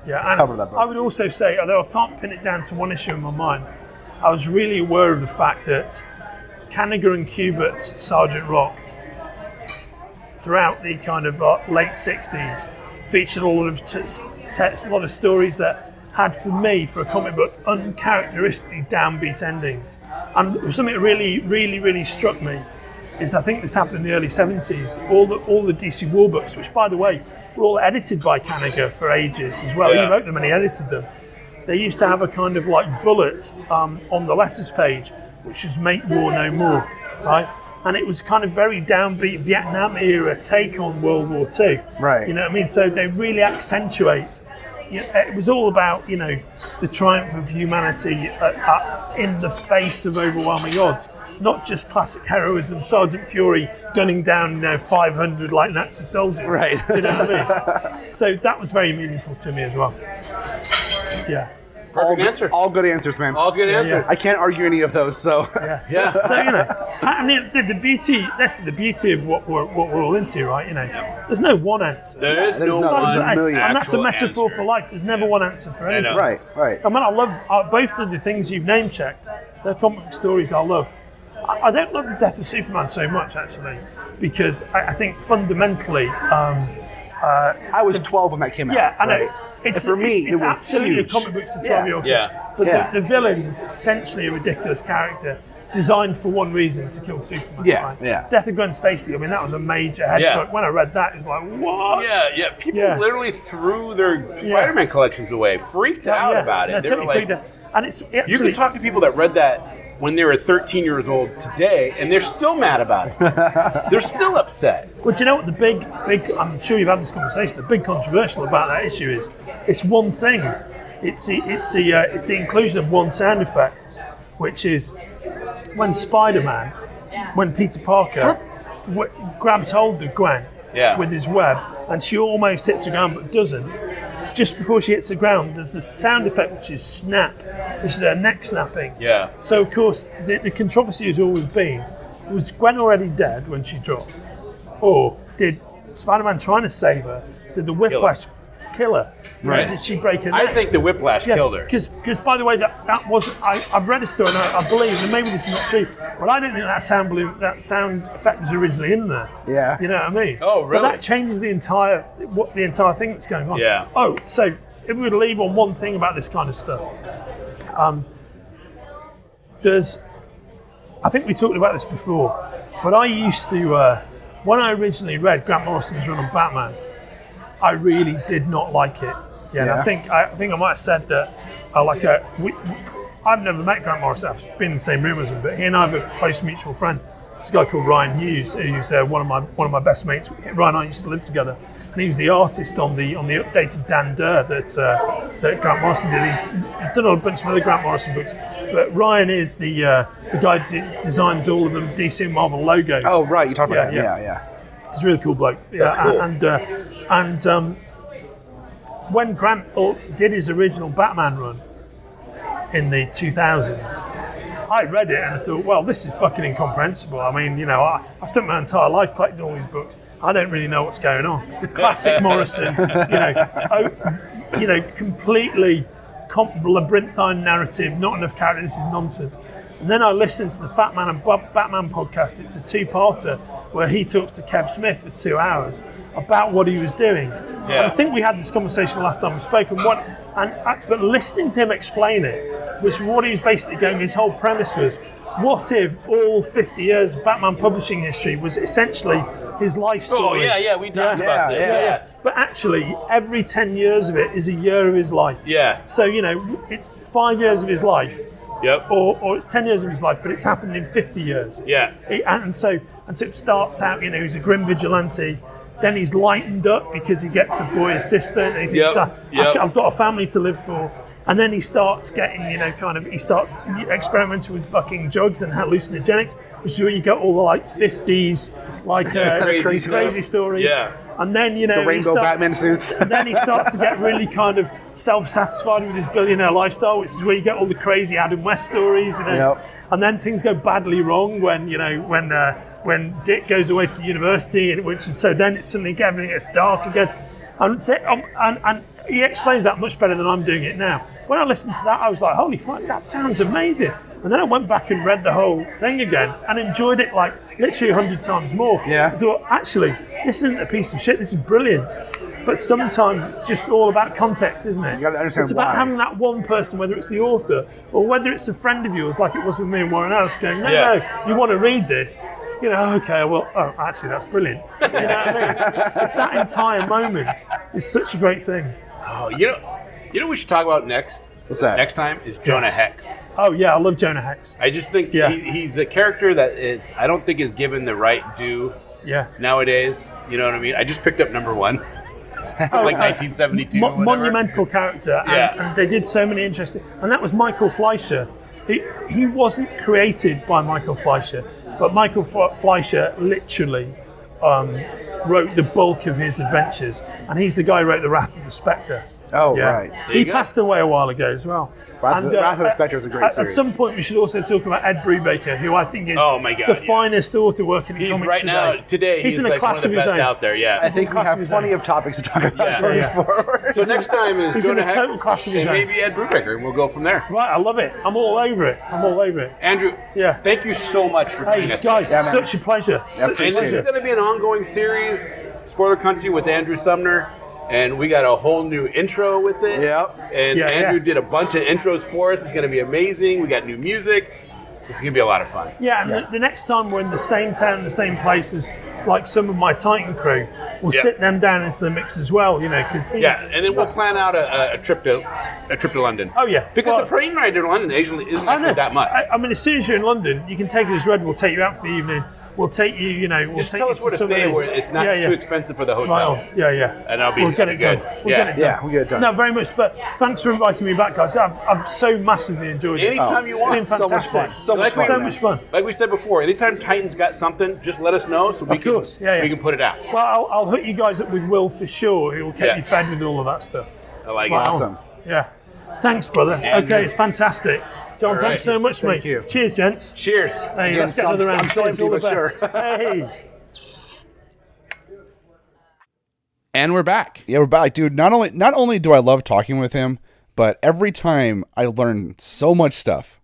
And Cover that book. I would also say, although I can't pin it down to one issue in my mind, I was really aware of the fact that Kanigher and Kubert's Sergeant Rock, throughout the kind of late 60s, featured a lot of stories that had, for me, for a comic book, uncharacteristically downbeat endings. And something that really, really, really struck me is, I think this happened in the early 70s, all the DC War books, which, by the way, were all edited by Kanigher for ages as well. Yeah. He wrote them and he edited them. They used to have a kind of like bullet on the letters page, which was "Make War No More," right? And it was kind of very downbeat Vietnam era take on World War II. Right. You know what I mean? So they really accentuate. It was all about, you know, the triumph of humanity in the face of overwhelming odds. Not just classic heroism, Sergeant Fury gunning down, 500 like Nazi soldiers. Right. Do you know what I mean? So that was very meaningful to me as well. Yeah. Perfect answer. All good answers, man. All good answers. I can't argue any of those. So Yeah. So, you know, I mean, the beauty, that's the beauty of what we're all into, right? You know, there's no one answer. There is There's no no- one. there's a million. And that's a actual metaphor answer. for life. There's never one answer for anything. know. right. I mean, I love both of the things you've name checked. They're comic book stories I love. I don't love the Death of Superman so much, actually, because I think fundamentally, I was 12 when that came out. yeah, I know. right? It's, And for me, it's it was absolutely huge. a comic book to Yeah. 12-year-old Yeah. kid. But Yeah. the villain's essentially a ridiculous character designed for one reason, to kill Superman. Yeah, right? yeah. Death of Gwen Stacy, I mean, that was a major head Yeah. fuck. When I read that, it was like, what? Yeah. People Yeah. literally threw their Spider-Man collections away, freaked out about it. No, They totally were freaked like, out. And it's you actually, can talk to people that read that when they were 13 years old today, and they're still mad about it. They're still upset. Well, do you know what the big, I'm sure you've had this conversation, the big controversial about that issue is, it's one thing. It's the inclusion of one sound effect, which is when Spider-Man, when Peter Parker grabs hold of Gwen with his web, and she almost hits the ground but doesn't. Just before she hits the ground, there's a sound effect which is snap, which is her neck snapping. Yeah. So of course, the controversy has always been: was Gwen already dead when she dropped, or did Spider-Man trying to save her? Did the whiplash kill her? Right. Did she break her neck? I think the whiplash killed her. Because by the way, that wasn't. I've read a story, and I believe, and maybe this is not true, but I don't think that sound effect was originally in there. Yeah. You know what I mean? Oh, really? But that changes the entire thing that's going on. Yeah. Oh, so if we were to leave on one thing about this kind of stuff, I think we talked about this before, but I used to when I originally read Grant Morrison's run on Batman, I really did not like it. And I think I might have said that I've never met Grant Morrison. I've been in the same room as him, but he and I have a close mutual friend. It's a guy called Ryan Hughes, who's one of my best mates. Ryan and I used to live together, and he was the artist on the update of Dan Durr that Grant Morrison did. He's done a bunch of other Grant Morrison books, but Ryan is the guy who designs all of them DC and Marvel logos. Oh, right, you talked about that. Yeah. He's a really cool bloke. That's cool. And when Grant did his original Batman run in the 2000s, I read it and I thought, well, this is fucking incomprehensible. I mean, I spent my entire life collecting all these books. I don't really know what's going on. Classic Morrison, completely labyrinthine narrative, not enough character. This is nonsense. And then I listened to the Fat Man and Batman podcast. It's a two-parter where he talks to Kev Smith for 2 hours about what he was doing. Yeah. And I think we had this conversation last time we spoke. But listening to him explain it, was what he was basically going. His whole premise was, what if all 50 years of Batman publishing history was essentially his life story? Oh yeah, we talked about this. Yeah. But actually, every 10 years of it is a year of his life. Yeah. So it's 5 years of his life. Yep. Or it's 10 years of his life, but it's happened in 50 years. Yeah. And so it starts out, he's a grim vigilante. Then he's lightened up because he gets a boy assistant. And he thinks, I've got a family to live for. And then he starts getting, he starts experimenting with fucking drugs and hallucinogenics, which is where you get all the 50s, crazy stories. Yeah. And then, the rainbow Batman suits. And then he starts to get really kind of self-satisfied with his billionaire lifestyle, which is where you get all the crazy Adam West stories. Yep. And then things go badly wrong when Dick goes away to university, so then it's suddenly everything gets dark again. And he explains that much better than I'm doing it now. When I listened to that, I was like, holy fuck, that sounds amazing. And then I went back and read the whole thing again and enjoyed it literally 100 times more. Yeah. I thought, actually, this isn't a piece of shit, this is brilliant. But sometimes it's just all about context, isn't it? You gotta understand it's about why. having that one person, whether it's the author or whether it's a friend of yours, like it was with me and Warren Ellis, going, no, you want to read this. Okay, well, actually, that's brilliant. You know what I mean? It's that entire moment is such a great thing. Oh, you know what we should talk about next? What's that? Next time is Jonah Hex. Oh, yeah, I love Jonah Hex. I just think he's a character that I don't think is given the right due nowadays. You know what I mean? I just picked up number 1. 1972. Monumental character, and they did so many interesting. And that was Michael Fleischer. He wasn't created by Michael Fleischer, but Michael Fleischer literally wrote the bulk of his adventures, and he's the guy who wrote The Wrath of the Spectre. Oh, right. He passed away a while ago as well. Wrath of the Spectre is a great series. At some point, we should also talk about Ed Brubaker, who I think is the finest author working in comics today. He's in a class one of the best his own. out there. Yeah. I think we have plenty of topics to talk about going forward. So next time is He's in Jonah a total Hex class of his and own. maybe Ed Brubaker, and we'll go from there. Right, I love it. I'm all over it. Andrew, thank you so much for joining us. Guys, such a pleasure. And this is going to be an ongoing series, Spoiler Country with Andrew Sumner. And we got a whole new intro with it. Yep. And Andrew did a bunch of intros for us. It's going to be amazing. We got new music. It's going to be a lot of fun. Yeah, and the next time we're in the same town, the same places, like some of my Titan crew, we'll sit them down into the mix as well, because and then we'll plan out a trip to London. Oh yeah, because the plane ride to London isn't that much. I mean, as soon as you're in London, you can take us. Red will take you out for the evening. we'll take you. You know, we'll Just take tell you us where to some of stay the- where it's not too expensive for the hotel. Right on. Yeah. And we'll get it done. We'll get it done. Yeah, we'll get it done. No, very much. But thanks for inviting me back, guys. I've so massively enjoyed it. Anytime you want. It's been So much fantastic. fun. So much fun. So man. much fun. Like we said before, anytime Titan's got something, just let us know so we Of course, yeah. we can put it out. Well, I'll hook you guys up with Will for sure. Who will keep Yeah. you fed with all of that stuff. I like Right it. on. Awesome. Yeah. Thanks, brother. Andrew. Okay, it's fantastic. John, All thanks right. so much, Thank mate. you. Cheers, gents. Cheers. Hey, let's get I'm- another round. I'm showing Cheers, all the people, best. sure. Hey. And we're back. Yeah, we're back, dude. Not only do I love talking with him, but every time I learn so much stuff.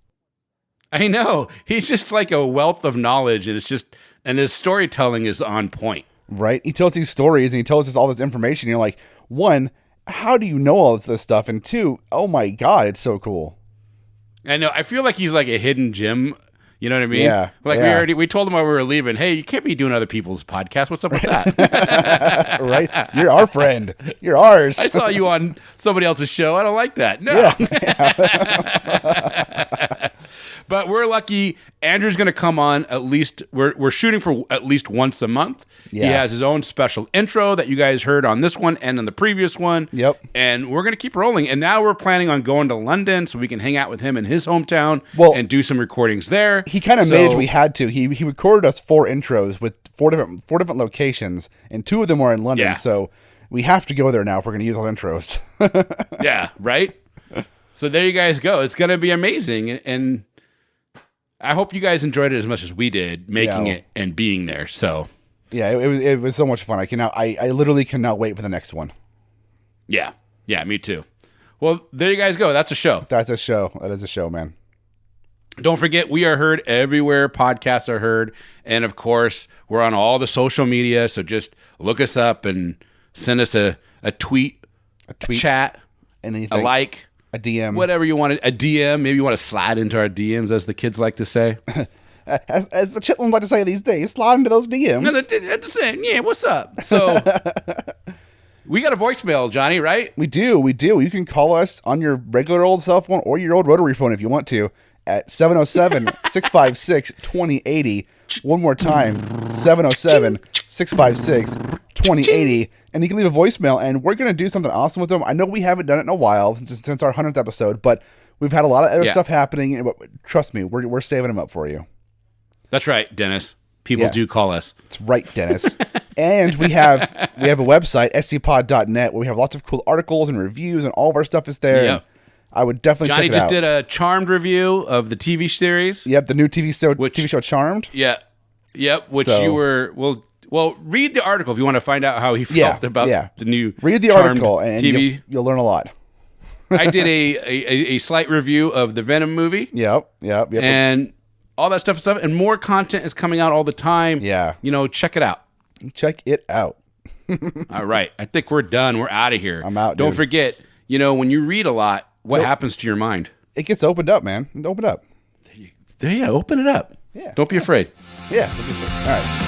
I know. He's just like a wealth of knowledge, and his storytelling is on point. Right? He tells these stories and he tells us all this information. You're like, one, how do you know all this stuff? And two, oh my God, it's so cool. I know. I feel like he's like a hidden gem. You know what I mean? Yeah, Like yeah. we told him while we were leaving, hey, you can't be doing other people's podcasts. What's up with that? Right? You're our friend. You're ours. I saw you on somebody else's show. I don't like that. No. But we're lucky. Andrew's going to come on at least. We're shooting for at least once a month. Yeah. He has his own special intro that you guys heard on this one and on the previous one. Yep. And we're going to keep rolling. And now we're planning on going to London so we can hang out with him in his hometown and do some recordings there. He kind of made it. We had to. He recorded us 4 intros with four different locations, and 2 of them were in London. Yeah. So we have to go there now if we're going to use all intros. Yeah, right? So there you guys go. It's going to be amazing. And I hope you guys enjoyed it as much as we did making it and being there. So yeah, it was so much fun. I literally cannot wait for the next one. yeah, me too. Well, there you guys go. That's a show. That's a show. That is a show, man. Don't forget, we are heard everywhere podcasts are heard. And of course, we're on all the social media. So just look us up and send us a tweet, a chat, Anything. a like, A DM. whatever you want. A DM. Maybe you want to slide into our DMs, as the kids like to say. As the chitlins like to say these days, slide into those DMs. No, that's the same. Yeah, what's up? So we got a voicemail, Johnny, right? We do. You can call us on your regular old cell phone or your old rotary phone if you want to at 707-656-2080. One more time, 707-656-2080. And you can leave a voicemail, and we're going to do something awesome with them. I know we haven't done it in a while since our 100th episode, but we've had a lot of other stuff happening. And trust me, we're saving them up for you. That's right, Dennis. People do call us. That's right, Dennis. And we have a website, scpod.net, where we have lots of cool articles and reviews, and all of our stuff is there. Yep. And I would definitely Johnny check it out. just did a Charmed review of the TV series. Yep, the new TV show Charmed. Yeah. Yep. Which So- you were well. Read the article if you want to find out how he felt about the new. Read the Charmed article, and TV. you'll learn a lot. I did a slight review of the Venom movie. Yep. And all that stuff, and more content is coming out all the time. Yeah. Check it out. Check it out. All right. I think we're done. We're out of here. I'm out, Don't dude. forget, when you read a lot, what happens to your mind? It gets opened up, man. Open up. Yeah, open it up. Yeah. Don't be afraid. Yeah. All right.